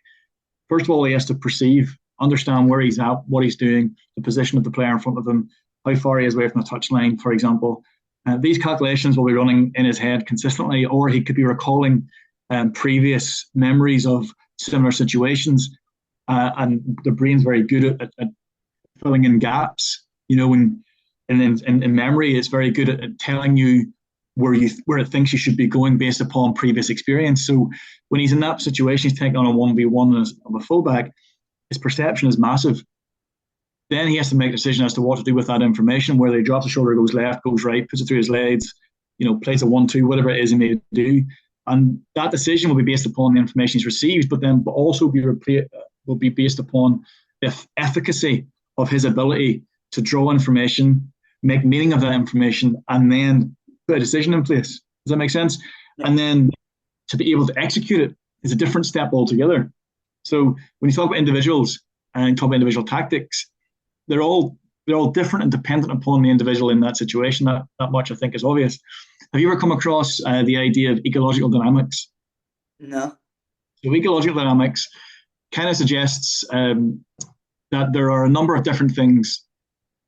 first of all, he has to perceive, understand where he's at, what he's doing, the position of the player in front of him, how far he is away from the touchline, for example. These calculations will be running in his head consistently, or he could be recalling previous memories of similar situations, and the brain's very good at filling in gaps. In memory, it's very good at telling you where it thinks you should be going based upon previous experience. So when he's in that situation, he's taking on a 1v1 of a fullback, his perception is massive. Then he has to make a decision as to what to do with that information, whether he drops the shoulder, goes left, goes right, puts it through his legs, plays a 1-2, whatever it is he may do. And that decision will be based upon the information he's received, but then also will be based upon the efficacy of his ability to draw information, make meaning of that information, and then put a decision in place. Does that make sense? Yeah. And then to be able to execute it is a different step altogether. So when you talk about individuals and talk about individual tactics, they're all different and dependent upon the individual in that situation. That much, I think, is obvious. Have you ever come across the idea of ecological dynamics?
No.
So ecological dynamics kind of suggests that there are a number of different things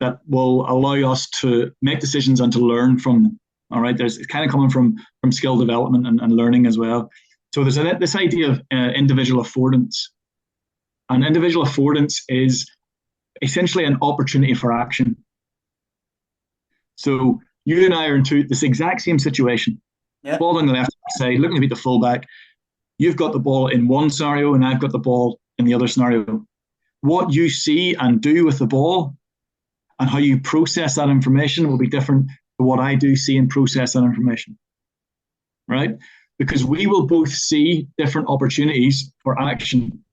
that will allow us to make decisions and to learn from them. All right, it's kind of coming from skill development and learning as well. So there's this idea of individual affordance. And individual affordance is essentially an opportunity for action. So you and I are into this exact same situation.
Yeah.
Ball on the left side, looking to beat the fullback. You've got the ball in one scenario and I've got the ball in the other scenario. What you see and do with the ball and how you process that information will be different to what I do, see and process that information. Right? Because we will both see different opportunities for action.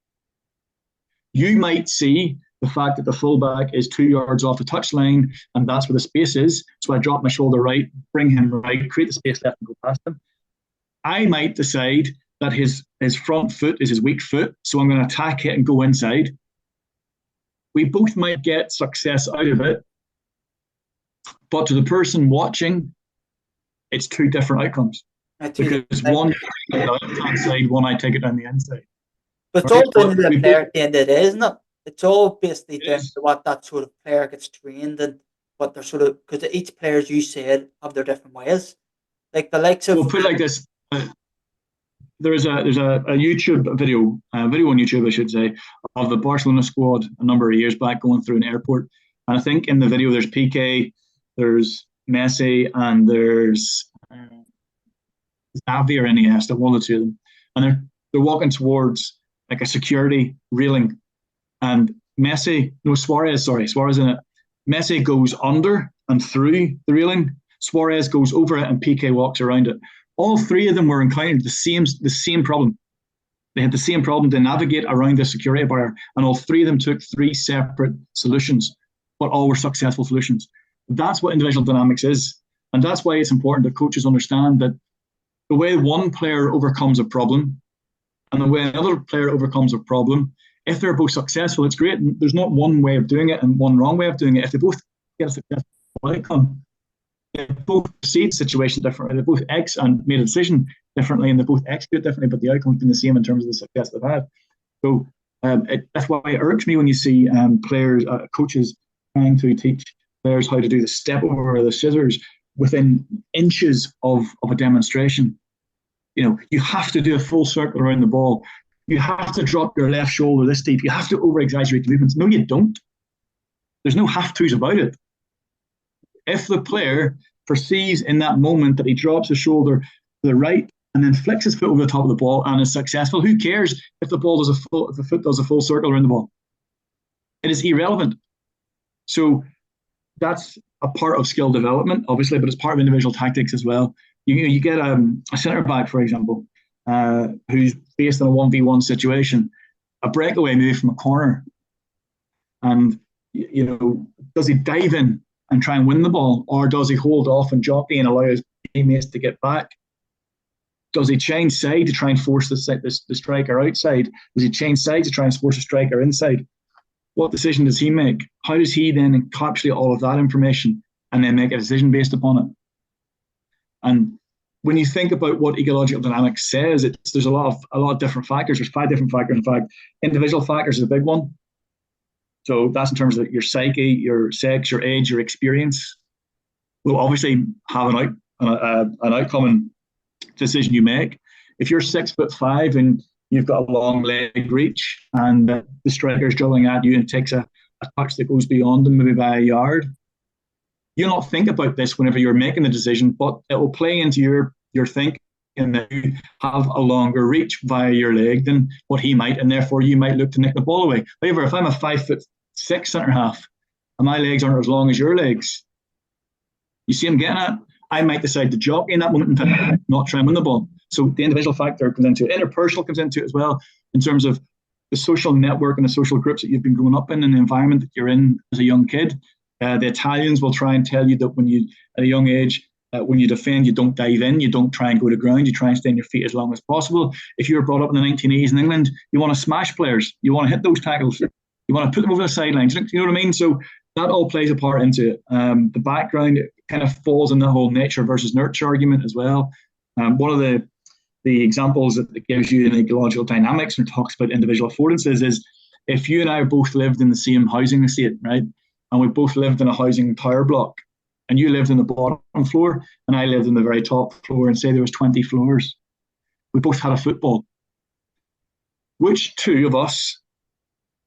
You might see the fact that the fullback is 2 yards off the touchline and that's where the space is. So I drop my shoulder right, bring him right, create the space left and go past him. I might decide that his front foot is his weak foot, so I'm going to attack it and go inside. We both might get success out of it, but to the person watching, it's 2 different outcomes. Because one on the left-hand side, one I take it down the inside.
But it's all down to the player at the end of the day, isn't it? It's all basically down to what that sort of player gets trained and what they're sort of, because each player, as you said, have their different ways. Like the likes of.
We'll put it like this. There's a YouTube video on YouTube, I should say, of the Barcelona squad a number of years back going through an airport. And I think in the video there's PK, there's Messi, and there's Xavi or Iniesta, one of the two of them. And they're walking towards like a security railing. And Suarez in it. Messi goes under and through the railing. Suarez goes over it and PK walks around it. All 3 of them were encountering the same problem. They had the same problem to navigate around the security barrier, and all 3 of them took 3 separate solutions, but all were successful solutions. That's what individual dynamics is. And that's why it's important that coaches understand that the way one player overcomes a problem and the way another player overcomes a problem, if they're both successful, it's great. There's not one way of doing it and one wrong way of doing it. If they both get a successful outcome, they both perceive the situation differently, they both made a decision differently, and they both execute differently, but the outcome's been the same in terms of the success they've had. So that's why it irks me when you see players, coaches trying to teach players how to do the step over or the scissors within inches of a demonstration. You have to do a full circle around the ball. You have to drop your left shoulder this deep. You have to over-exaggerate the movements. No, you don't. There's no have-tos about it. If the player perceives in that moment that he drops his shoulder to the right and then flicks his foot over the top of the ball and is successful, who cares if the foot does a full circle around the ball? It is irrelevant. So that's a part of skill development, obviously, but it's part of individual tactics as well. You get a centre back, for example, who's based on a 1v1 situation, a breakaway maybe from a corner, and does he dive in and try and win the ball, or does he hold off and jockey and allow his teammates to get back? Does he change side to try and force the striker outside? Does he change side to try and force the striker inside? What decision does he make? How does he then encapsulate all of that information and then make a decision based upon it? And when you think about what ecological dynamics says, there's a lot of different factors. There's 5 different factors. In fact, individual factors is a big one. So that's in terms of your psyche, your sex, your age, your experience. Will obviously have an outcome and decision you make. If you're 6'5" and you've got a long leg reach, and the striker's dribbling at you and takes a touch that goes beyond them, maybe by a yard, you'll not think about this whenever you're making the decision, but it will play into your thinking that you have a longer reach via your leg than what he might, and therefore you might look to nick the ball away. However, if I'm a 5'6" centre half and my legs aren't as long as your legs, you see I'm getting at? I might decide to jockey in that moment in time, not try and win the ball. So the individual factor comes into it. Interpersonal comes into it as well, in terms of the social network and the social groups that you've been growing up in and the environment that you're in as a young kid. The Italians will try and tell you that when you, at a young age, when you defend, you don't dive in, you don't try and go to ground, you try and stay on your feet as long as possible. If you were brought up in the 1980s in England, you want to smash players, you want to hit those tackles, you want to put them over the sidelines. You know what I mean? So that all plays a part into it. The background kind of falls in the whole nature versus nurture argument as well. One of the examples that it gives you in ecological dynamics and talks about individual affordances is if you and I both lived in the same housing estate, right? And we both lived in a housing tower block, and you lived in the bottom floor and I lived in the very top floor, and say there was 20 floors. We both had a football. Which two of us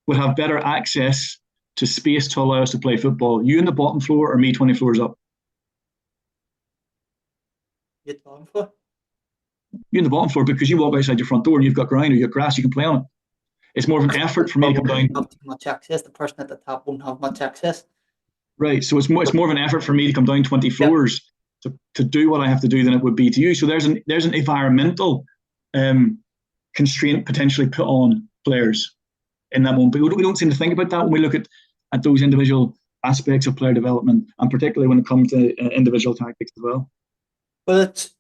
would have better access to space to allow us to play football? You in the bottom floor or me 20 floors up?
You bottom floor?
You in the bottom floor, because you walk outside your front door and you've got ground or you've got grass, you can play on it. It's more of an effort for me to come down.
Have too much access. The person at the top won't have much access.
Right. So it's more of an effort for me to come down 20 floors to do what I have to do than it would be to you. So there's an environmental constraint potentially put on players in that moment. But we don't seem to think about that when we look at those individual aspects of player development, and particularly when it comes to individual tactics as well.
Well, it's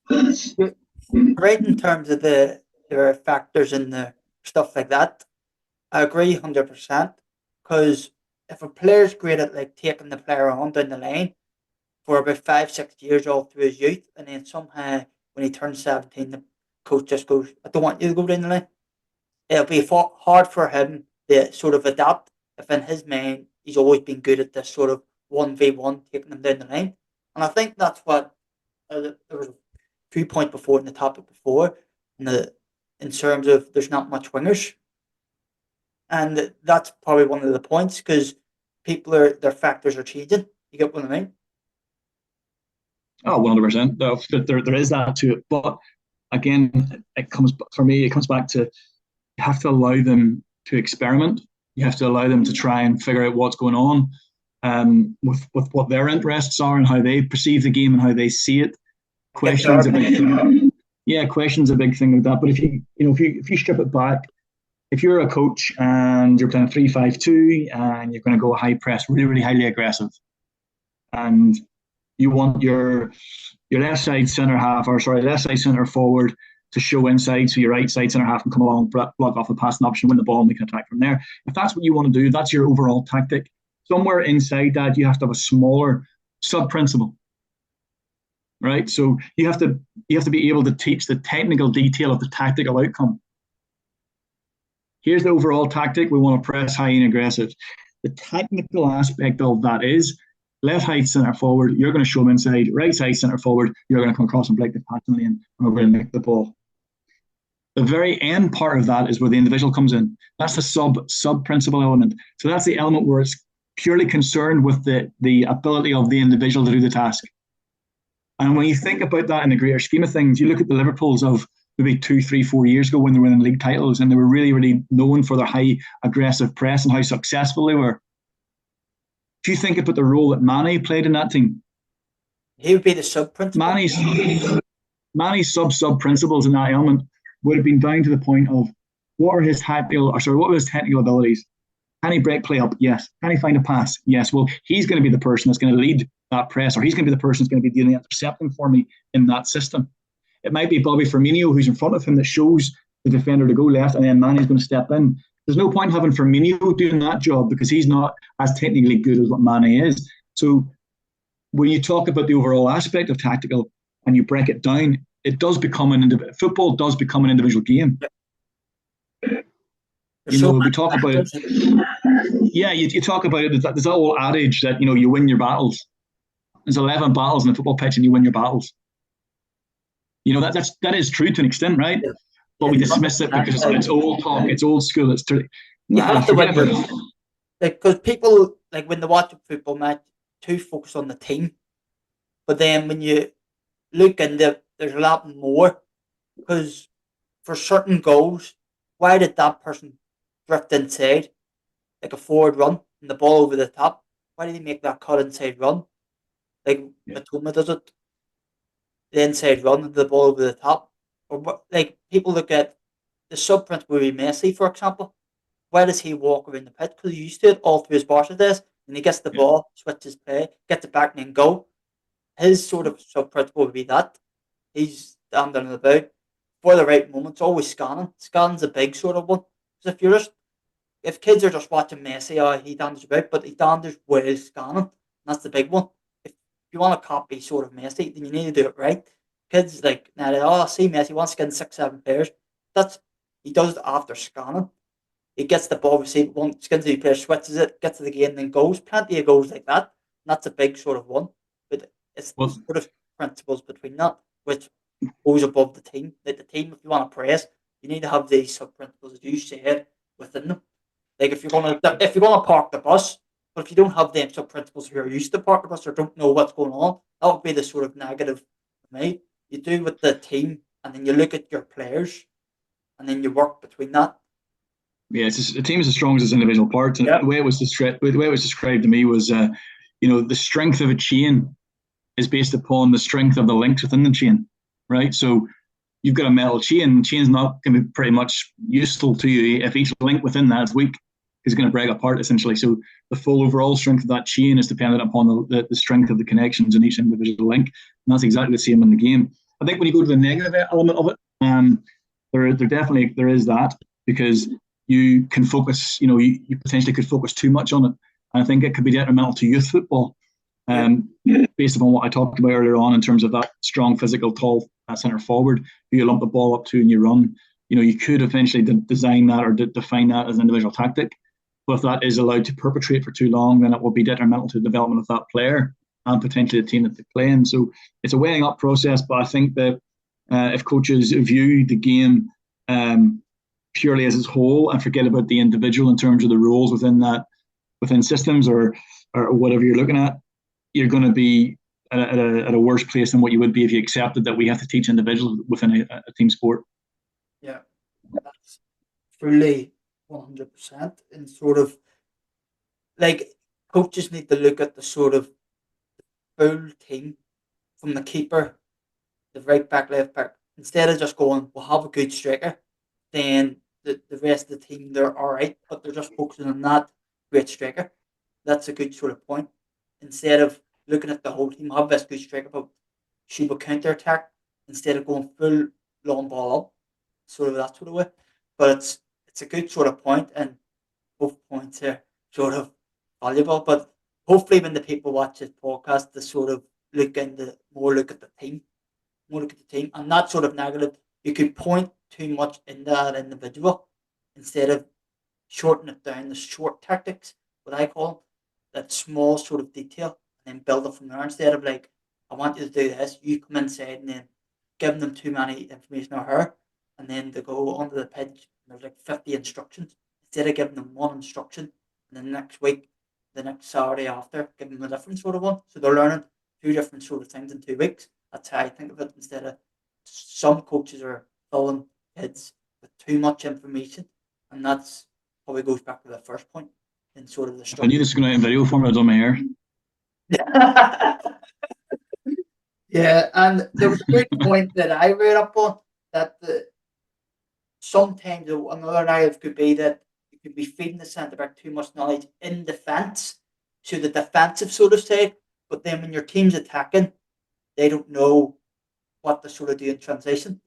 right in terms of there are factors in the stuff like that. I agree 100%, because if a player's great at like taking the player on down the line for about 5-6 years all through his youth, and then somehow when he turns 17, the coach just goes, "I don't want you to go down the line." It'll be hard for him to sort of adapt if in his mind he's always been good at this sort of 1v1 taking them down the line. And I think that's what there was a few points before in the topic before, in terms of there's not much wingers. And that's probably one of the points, because their factors are changing. You get what I mean?
Oh, 100%. There is that to it. But again, it comes back to, you have to allow them to experiment. You have to allow them to try and figure out what's going on with what their interests are and how they perceive the game and how they see it. Question's a big thing. Yeah, question's a big thing with that. But if you strip it back, if you're a coach and you're playing 3-5-2 and you're going to go high press, really, really highly aggressive, and you want your left side centre forward to show inside, so your right side centre half can come along, block off the passing option, win the ball, and we can attack from there. If that's what you want to do, that's your overall tactic. Somewhere inside that, you have to have a smaller sub-principle, right? So you have to be able to teach the technical detail of the tactical outcome. here's the overall tactic. We want to press high and aggressive. The technical aspect of that is left side centre forward, you're going to show them inside. Right side centre forward, you're going to come across and break the passing lane, and we're going to nick the ball. The very end part of that is where the individual comes in. That's the sub principle element. So that's the element where it's purely concerned with the ability of the individual to do the task. And when you think about that in the greater scheme of things, you look at the Liverpools of maybe 2, 3, 4 years ago when they were winning league titles, and they were really, really known for their high aggressive press and how successful they were. If you think about the role that Mane played in that team,
he would be the sub principal.
Mane's sub principles in that element would have been down to the point of what are his technical abilities? Can he break play up? Yes. Can he find a pass? Yes. Well, he's going to be the person that's going to lead that press, or he's going to be the person that's going to be doing the intercepting for me in that system. It might be Bobby Firmino who's in front of him that shows the defender to go left, and then Mane's going to step in. There's no point having Firmino doing that job because he's not as technically good as what Mane is. So when you talk about the overall aspect of tactical and you break it down, it does become football does become an individual game. You know, we talk about it. Yeah, you talk about it. There's that old adage that, you know, you win your battles. There's 11 battles in the football pitch and you win your battles. You know, that is true to an extent, right? Yeah. But we dismiss it because it's old talk, it's old school. It's
you have to win. Because people, like when they watch a football match, too focus on the team. But then when you look into, there's a lot more. Because for certain goals, why did that person drift inside, like a forward run, and the ball over the top? Why did he make that cut inside run? Like Matoma does it, the inside run, the ball over the top. Or like people look at the sub principle with Messi, for example. Why does he walk around the pitch? Because he used to it all through his Barca days, and he gets the ball, switches play, gets it back, and then go. His sort of sub principle would be that he's standing about for the right moments, always scanning. Scanning's a big sort of one. Because if kids are just watching Messi, he danders about, but he danders while scanning. That's the big one. If you want to copy sort of Messi, then you need to do it right. Kids like, I see Messi wants to get in 6, 7 pairs. He does it after scanning. He gets the ball received, skins the player, switches it, gets to the game, then goes. Plenty of goals like that. And that's a big sort of one. But it's the sort of principles between that, which goes above the team. Like the team, if you want to press, you need to have these sub principles, as you said, within them. Like if you're gonna park the bus, but if you don't have them sub principles who are used to park the bus or don't know what's going on, that would be the sort of negative for me. You do with the team, and then you look at your players, and then you work between that.
Yeah, the team is as strong as its individual parts, and the way it was described to me was, the strength of a chain is based upon the strength of the links within the chain, right? So you've got a metal chain. Chain's not going to be pretty much useful to you if each link within that is weak. It's going to break apart essentially. So the full overall strength of that chain is dependent upon the strength of the connections in each individual link, and that's exactly the same in the game. I think when you go to the negative element of it, there is that, because you can focus, you potentially could focus too much on it. And I think it could be detrimental to youth football, based upon what I talked about earlier on in terms of that strong, physical, tall centre forward who you lump the ball up to and you run. You could eventually design that or define that as an individual tactic. But if that is allowed to perpetrate for too long, then it will be detrimental to the development of that player and potentially the team that they play in. So it's a weighing up process, but I think that if coaches view the game purely as its whole and forget about the individual in terms of the roles within systems or whatever you're looking at, you're going to be at a worse place than what you would be if you accepted that we have to teach individuals within a team sport.
Yeah, that's fully 100%. And sort of like coaches need to look at the sort of full team from the keeper, the right back, left back, instead of just going, we'll have a good striker, then the rest of the team, they're all right, but they're just focusing on that great striker. That's a good sort of point. Instead of looking at the whole team, have this good striker, but she will counter attack instead of going full long ball up, sort of that sort of way. But it's a good sort of point, and both points are sort of valuable. But hopefully, when the people watch this podcast, they sort of look at the team, and that sort of negative. You could point too much in that individual instead of shorten it down, the short tactics, what I call that small sort of detail, and then build it from there instead of like, I want you to do this, you come inside and then giving them too many information or her, and then they go onto the pitch and there's like 50 instructions instead of giving them one instruction, and then next week, the next Saturday after, giving them a different sort of one. So they're learning two different sort of things in 2 weeks. That's how I think of it. Instead of some coaches are filling kids with too much information, and that's probably goes back to the first point in sort of the
If I knew
structure.
this was going to in video form, I'd done my hair.
Yeah, and there was a great point that I read up on that sometimes another narrative could be that you could be feeding the centre back too much knowledge in defence, so the defensive sort of side, but then when your team's attacking, they don't know what to sort of do in transition.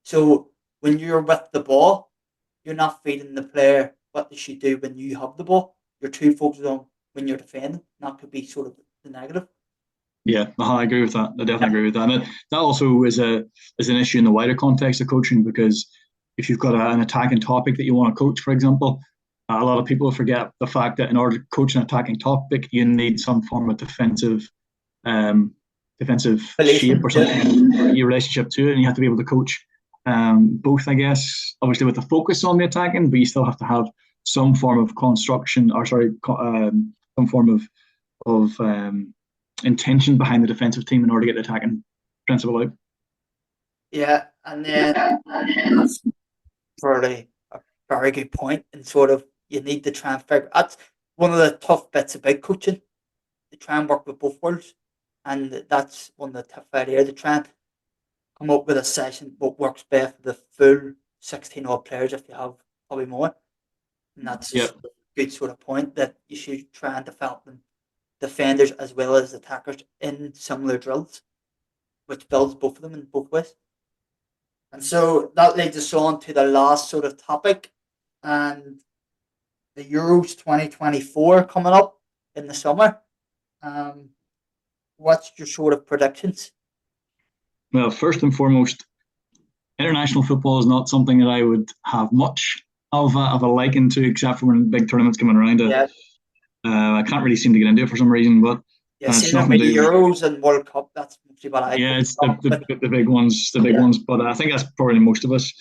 So when you're with the ball, you're not feeding the player what they should do when you have the ball. You're too focused on when you're defending. That could be sort of the negative.
Yeah, I agree with that. I definitely agree with that. And that also is an issue in the wider context of coaching, because if you've got an attacking topic that you want to coach, for example, a lot of people forget the fact that in order to coach an attacking topic, you need some form of defensive shape or something, your relationship to it, and you have to be able to coach both, I guess, obviously with the focus on the attacking, but you still have to have some form of construction, or some form of intention behind the defensive team in order to get the attacking principle out.
Yeah, and then that's probably a very good point. And sort of you need to try and figure. That's one of the tough bits about coaching. To try and work with both worlds, and that's one of the tough areas. To try and come up with a session what works best for the full 16 odd players if you have probably more. And that's just a good sort of point that you should try and develop them defenders as well as attackers in similar drills, which builds both of them in both ways. And so that leads us on to the last sort of topic, and the Euros 2024 coming up in the summer. What's your sort of predictions?
Well, first and foremost, international football is not something that I would have much of a liking to, except for when big tournaments coming around.
Yeah.
I can't really seem to get into it for some reason, but
it's nothing to do with Euros and World Cup. That's mostly what I.
Yeah, it's the big ones, ones. But I think that's probably most of us.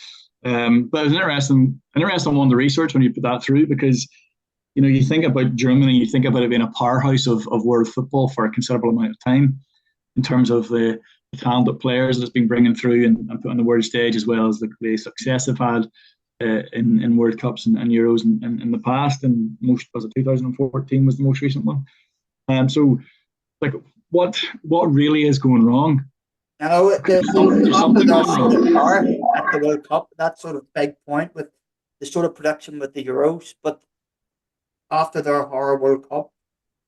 But it was an interesting one to research when you put that through, because you think about Germany, you think about it being a powerhouse of world football for a considerable amount of time, in terms of the talented players that's been bringing through and put on the world stage, as well as the success they've had in World Cups and Euros in the past. And most was it 2014 was the most recent one. So, like, what really is going wrong?
I know there's something wrong at the World Cup. That sort of big point with the sort of production with the Euros, but after their horror World Cup,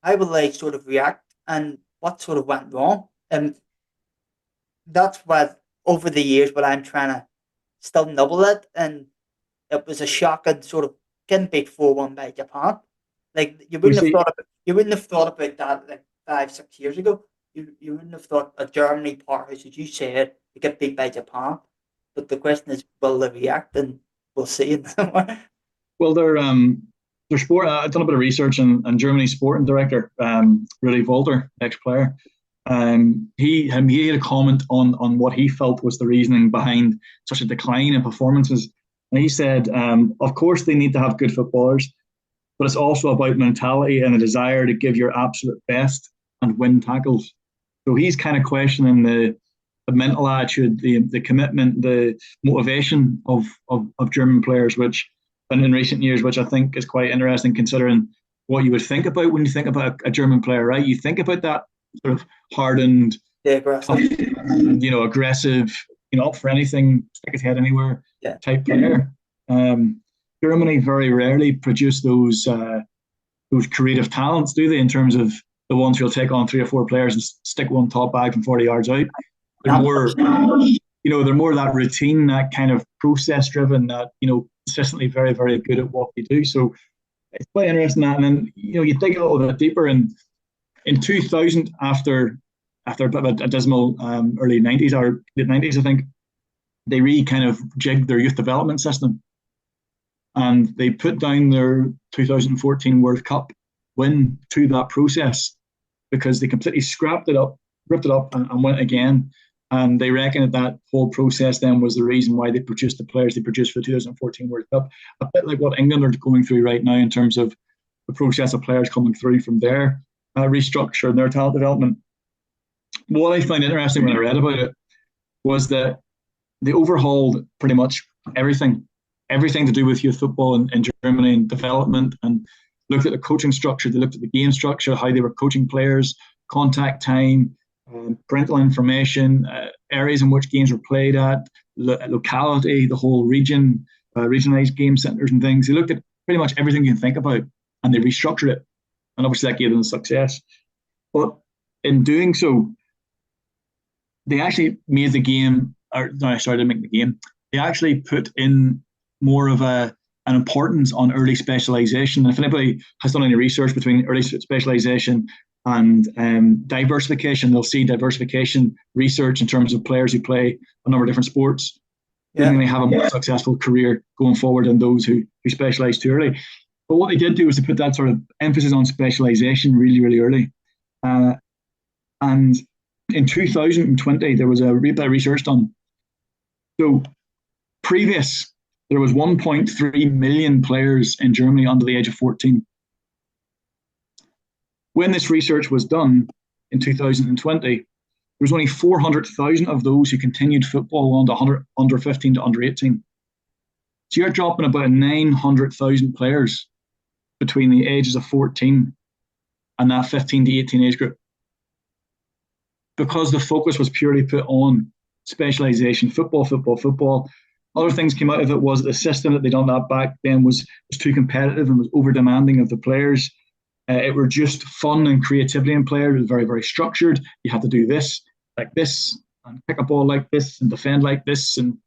how will they sort of react and what sort of went wrong? And that's what over the years what I'm trying to still nibble at, and it was a shocking sort of getting beat 4-1 by Japan. Like you wouldn't have thought about that like 5-6 years ago. You wouldn't have thought a Germany powerhouse, as you said, to get beat by Japan. But the question is, will they react? And we'll see in the summer.
Well, their sport. I've done a bit of research, and Germany's sporting director, Rudi Völler, ex-player, he had a comment on what he felt was the reasoning behind such a decline in performances. And he said, of course, they need to have good footballers, but it's also about mentality and a desire to give your absolute best and win tackles. So he's kind of questioning the mental attitude, the commitment, the motivation of German players, which in recent years, which I think is quite interesting, considering what you would think about when you think about a German player, right? You think about that sort of hardened,
aggressive,
tough, aggressive, up for anything, stick his head anywhere type player. Germany very rarely produce those creative talents, do they? In terms of the ones who'll take on 3 or 4 players and stick one top bag from 40 yards out. They're more, they're more that routine, that kind of process driven, that consistently very, very good at what they do. So it's quite interesting that. And then you dig a little bit deeper, and in 2000, after a bit of a dismal early 90s or late 90s, I think they kind of jigged their youth development system. and they put down their 2014 World Cup win to that process because they completely ripped it up, and went again. And they reckon that whole process then was the reason why they produced the players they produced for the 2014 World Cup. A bit like what England are going through right now in terms of the process of players coming through from their restructure and their talent development. What I find interesting when I read about it was that they overhauled pretty much everything to do with youth football in Germany and development, and looked at the coaching structure. They looked at the game structure, how they were coaching players, contact time, parental information, areas in which games were played at, locality, the whole region, regionalized game centers and things. They looked at pretty much everything you can think about, and they restructured it. And obviously that gave them success. But in doing so, they actually made the game, or no, sorry, they didn't make the game. They actually put in more of an importance on early specialisation. And if anybody has done any research between early specialisation and diversification, they'll see diversification research in terms of players who play a number of different sports. Yeah. They have a more successful career going forward than those who specialise too early. But what they did do was to put that sort of emphasis on specialisation really, really early. And in 2020, there was a bit of research done. So there was 1.3 million players in Germany under the age of 14. When this research was done in 2020, there was only 400,000 of those who continued football on under 15 to under 18. So you're dropping about 900,000 players between the ages of 14 and that 15 to 18 age group, because the focus was purely put on specialisation, football. Other things came out of it was that the system that they done that back then was too competitive and was over demanding of the players. It reduced fun and creativity in players. It was very, very structured. You had to do this, like this, and pick a ball like this, and defend like this, and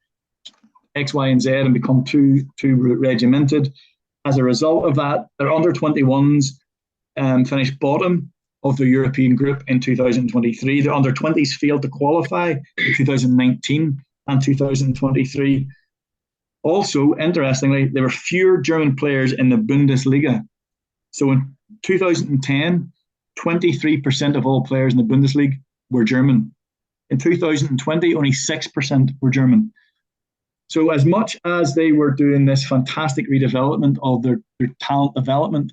X, Y, and Z, and become too regimented. As a result of that, their under 21s finished bottom of the European group in 2023. Their under 20s failed to qualify in 2019 and 2023. Also, interestingly, there were fewer German players in the Bundesliga. So in 2010, 23% of all players in the Bundesliga were German. In 2020, only 6% were German. So as much as they were doing this fantastic redevelopment of their talent development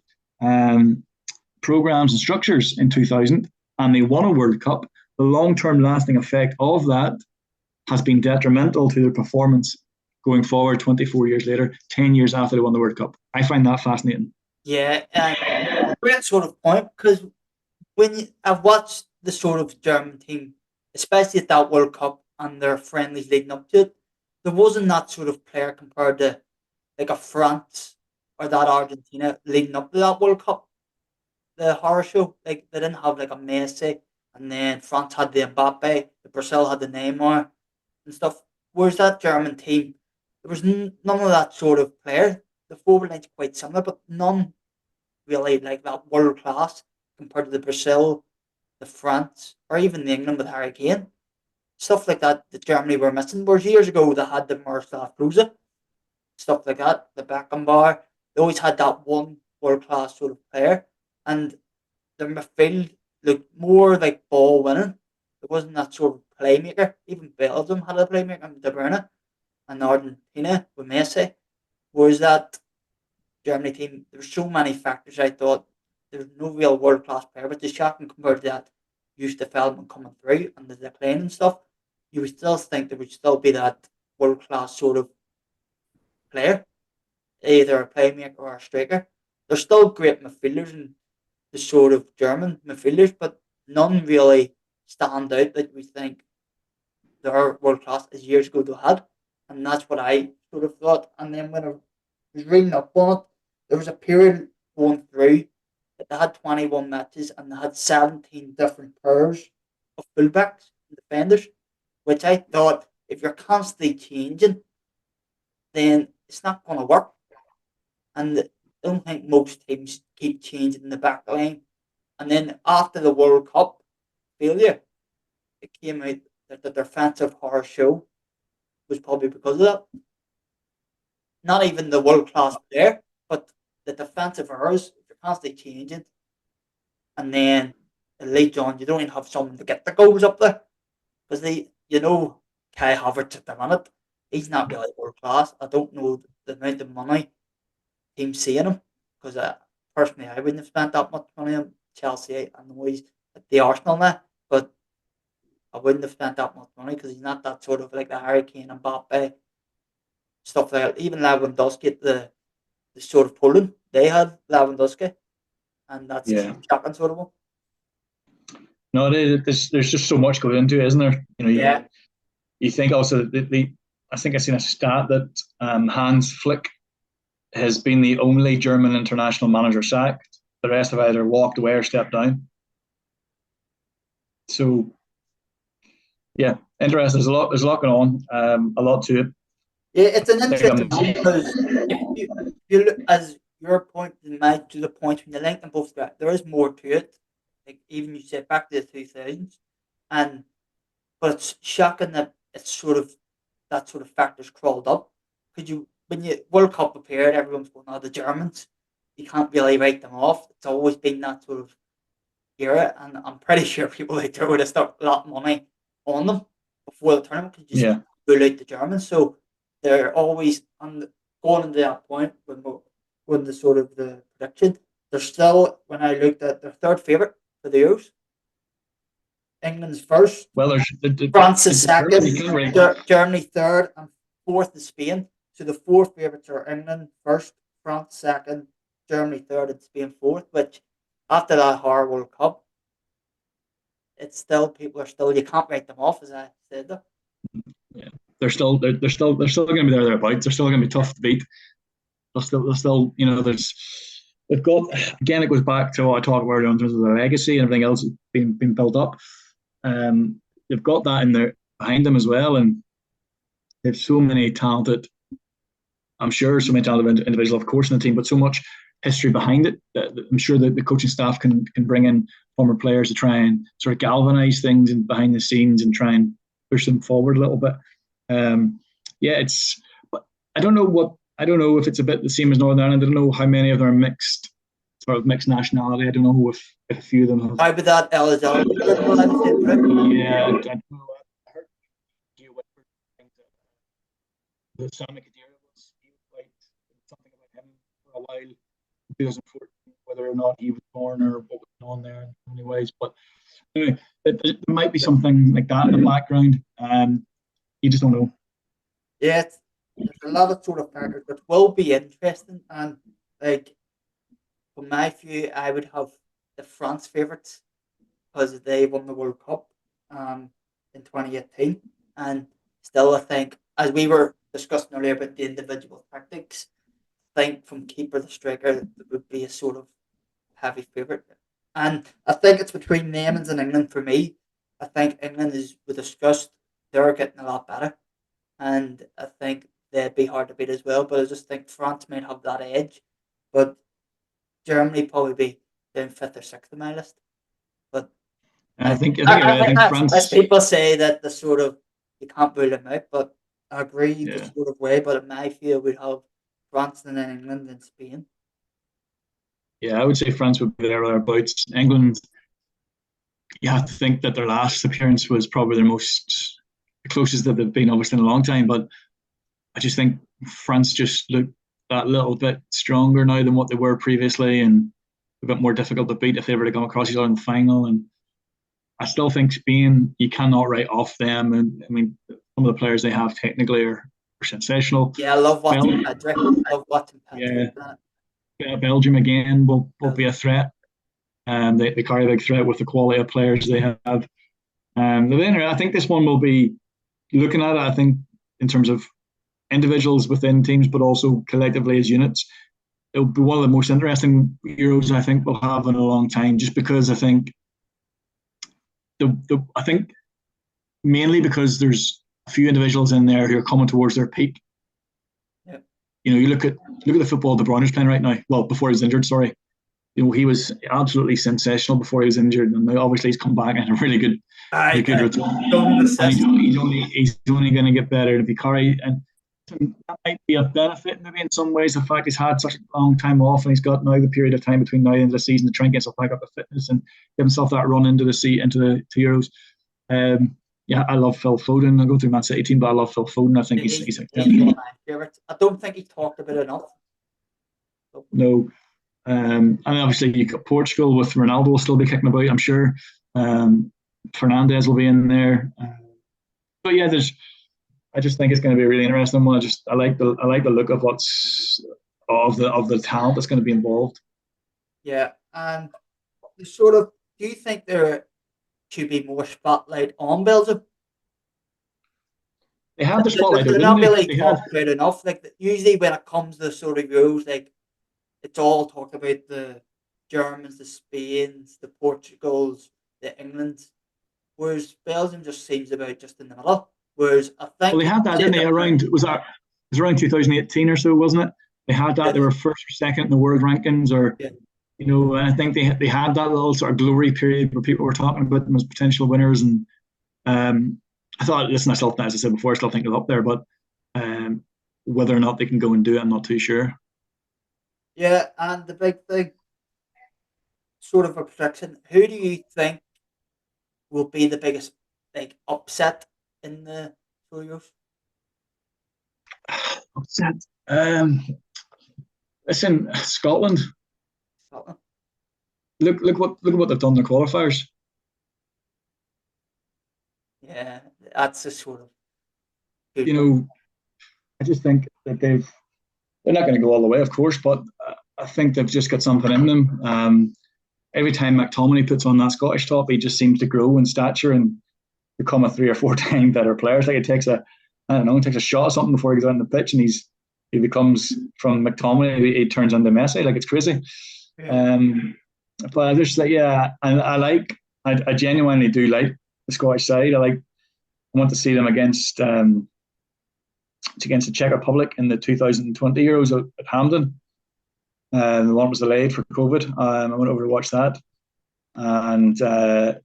programs and structures in 2000, and they won a World Cup, the long-term lasting effect of that has been detrimental to their performance going forward 24 years later, 10 years after they won the World Cup. I find that fascinating.
Yeah, great sort of point, because when I've watched the sort of German team, especially at that World Cup and their friendlies leading up to it, there wasn't that sort of player compared to like a France or that Argentina leading up to that World Cup. The horror show, like they didn't have like a Messi, and then France had the Mbappe, the Brazil had the Neymar and stuff. Whereas that German team, there was none of that sort of player. The forward line's quite similar, but none really like that world class compared to the Brazil, the France, or even the England with Harry Kane. Stuff like that Germany were missing. Whereas years ago they had the Miroslav Klose, stuff like that, the Beckenbauer. They always had that one world class sort of player, and their midfield looked more like ball winning. It wasn't that sort of playmaker. Even Belgium had a playmaker, De Bruyne, and Argentina with Messi. Whereas that Germany team, there were so many factors. I thought there's no real world class player, but the shocking compared to that youth development coming through and the decline and stuff, you would still think there would still be that world class sort of player, either a playmaker or a striker. They're still great midfielders and the sort of German midfielders, but none really stand out that we think they're world class as years ago they had. And that's what I sort of thought. And then when I was reading up on it, there was a period going through that they had 21 matches and they had 17 different pairs of fullbacks and defenders, which I thought if you're constantly changing, then it's not going to work. And I don't think most teams keep changing the back line. And then after the World Cup failure, it came out that the defensive horror show was probably because of that. not even the world class player, but the defensive errors. You're constantly changing, and then late on, you don't even have someone to get the goals up there because Kai Havertz at the minute, he's not really world class. I don't know the amount of money teams seeing him because personally, I wouldn't have spent that much money on Chelsea. I know he's at the Arsenal now, but I wouldn't have spent that much money because he's not that sort of like the Harry Kane and Mbappe stuff like that. Even Lewandowski, the sort of Poland, they had Lewandowski, and that's shocking sort of one.
No, there's just so much going into it, isn't there? You think also I think I seen a stat that Hans Flick has been the only German international manager sacked. The rest have either walked away or stepped down. So, yeah, interesting. There's a lot going on. A lot to it.
Yeah, it's an interesting one because if you look as your point and mine to the point when you link them both together, there is more to it. Like even you say back to the 2000s, but it's shocking that it's sort of that sort of factors crawled up. Because when you World Cup prepared, everyone's going, "Oh, the Germans." You can't really write them off. It's always been that sort of era, and I'm pretty sure people like there would have stuck a lot of money on them before the tournament because you rule out the Germans. So they're always going into that point when the sort of the prediction. They're still, when I looked at their third favourite for the Euros. England's first.
Well,
France is second. Germany third, and fourth is Spain. So the four favourites are England first, France second, Germany third, and Spain fourth. Which after that horror World Cup, it's still people are still you can't write them off as I said though.
Yeah, they're still going to be thereabouts. They're still going to be tough to beat. They'll still they've got again. It goes back to what I talked about in terms of their legacy and everything else being built up. They've got that in there behind them as well, and they've so many talented. I'm sure so many talented individuals, of course, in the team, but so much history behind it. I'm sure that the coaching staff can bring in former players to try and sort of galvanise things and behind the scenes and try and push them forward a little bit. But I don't know if it's a bit the same as Northern Ireland. I don't know how many of them are mixed nationality. I don't know if a few of them have.
How about that eligibility?
Yeah, I don't know. I heard that Sammy Khedira was quite something about him for a while in 2014, whether or not he was born or what was going on there in many ways. But anyway, there might be something like that in the background. You just don't know.
Yeah, there's a lot of sort of factors that will be interesting, and like from my view, I would have the France favourites because they won the World Cup in 2018, and still I think as we were discussing earlier about the individual tactics, I think from keeper to striker it would be a sort of heavy favourite, and I think it's between them and England for me. I think England is we discussed they're getting a lot better, and I think they'd be hard to beat as well. But I just think France might have that edge, but Germany probably be down fifth or sixth on my list. But
I think France.
As people say that the sort of you can't rule them out, but I agree the sort of way. But in my view, we'd have France and then England and Spain.
Yeah, I would say France would be there or thereabouts. England, you have to think that their last appearance was probably the closest that they've been, obviously, in a long time. But I just think France just look that little bit stronger now than what they were previously, and a bit more difficult to beat if they were to come across each other in the final. And I still think Spain, you cannot write off them. And I mean, some of the players they have technically are sensational.
Yeah, I love watching Patrick.
Yeah, Belgium again will be a threat. They carry a big threat with the quality of players they have. But then I think this one will be looking at it, I think, in terms of individuals within teams, but also collectively as units. It'll be one of the most interesting Euros I think we'll have in a long time, just because I think I think mainly because there's a few individuals in there who are coming towards their peak.
Yeah.
You look at the football De Bruyne is playing right now. Well, before he was injured, sorry. He was absolutely sensational before he was injured, and now obviously he's come back and a really good return. And he's only going to get better to be carried. And that might be a benefit maybe in some ways. The fact he's had such a long time off and he's got now the period of time between now and the end of the season to try and get himself back up to fitness and give himself that run into the two Euros. Yeah, I love Phil Foden. I go through Man City team, but I love Phil Foden. I think he's
one of my favourites. I don't think he's talked about enough.
No. And obviously you've got Portugal with Ronaldo will still be kicking about, I'm sure. Fernandez will be in there. But yeah, I just think it's going to be a really interesting one. I like the look of the talent that's going to be involved.
Yeah, and do you think there should be more spotlight on Belgium?
They have the spotlight.
They're not really talked about enough. Like usually when it comes to sort of Euros, like it's all talked about the Germans, the Spains, the Portugals, the Englands, whereas Belgium just seems about just in the middle. Whereas I think
they had that, didn't they? It was around 2018 or so, wasn't it? They had that. They were first or second in the world rankings, or and I think they had that little sort of glory period where people were talking about them as potential winners. And I thought, listen, as I said before, I still think they're up there, but whether or not they can go and do it, I'm not too sure.
Yeah, and the big thing, sort of a prediction. Who do you think will be the biggest upset in the Euros?
Upset. Listen, Scotland. Look what they've done in the qualifiers.
Yeah, that's a sort of.
I just think that they're not going to go all the way, of course, but I think they've just got something in them. Every time McTominay puts on that Scottish top, he just seems to grow in stature and become a 3 or 4 time better player. It's like it takes a shot or something before he goes on the pitch, and he becomes from McTominay, he turns into Messi. Like it's crazy. Yeah. But I just I genuinely do like the Scottish side. I want to see them against the Czech Republic in the 2020 Euros at Hampden. The one was delayed for COVID. I went over to watch that, and I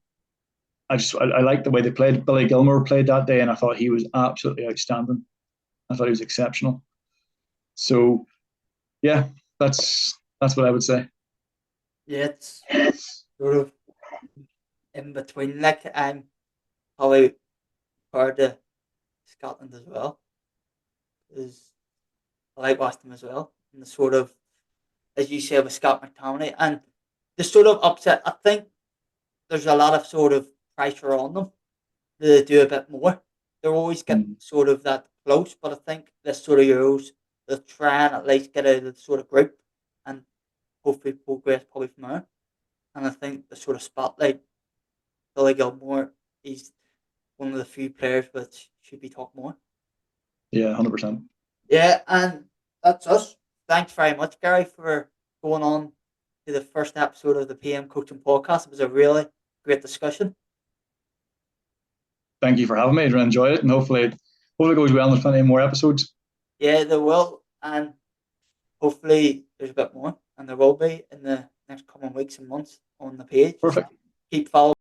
liked the way they played. Billy Gilmour played that day, and I thought he was absolutely outstanding. I thought he was exceptional. So, yeah, that's what I would say.
Yeah, it's sort of in between. Like I'm probably part of Scotland as well, because I like watching them as well, and the sort of, as you say, with Scott McTominay, and the sort of upset. I think there's a lot of sort of pressure on them to do a bit more. They're always getting sort of that close, but I think this sort of Euros, they'll try and at least get out of the sort of group and hopefully progress probably from there. And I think the sort of spotlight, Billy Gilmour, he's one of the few players which should be talked more.
Yeah, 100%.
Yeah, and that's us. Thanks very much, Gary, for going on to the first episode of the PM Coaching Podcast. It was a really great discussion.
Thank you for having me. I enjoyed it, and hopefully it goes well. And there's plenty more episodes.
Yeah, there will, and hopefully there's a bit more, and there will be in the next coming weeks and months on the page.
Perfect.
Keep following.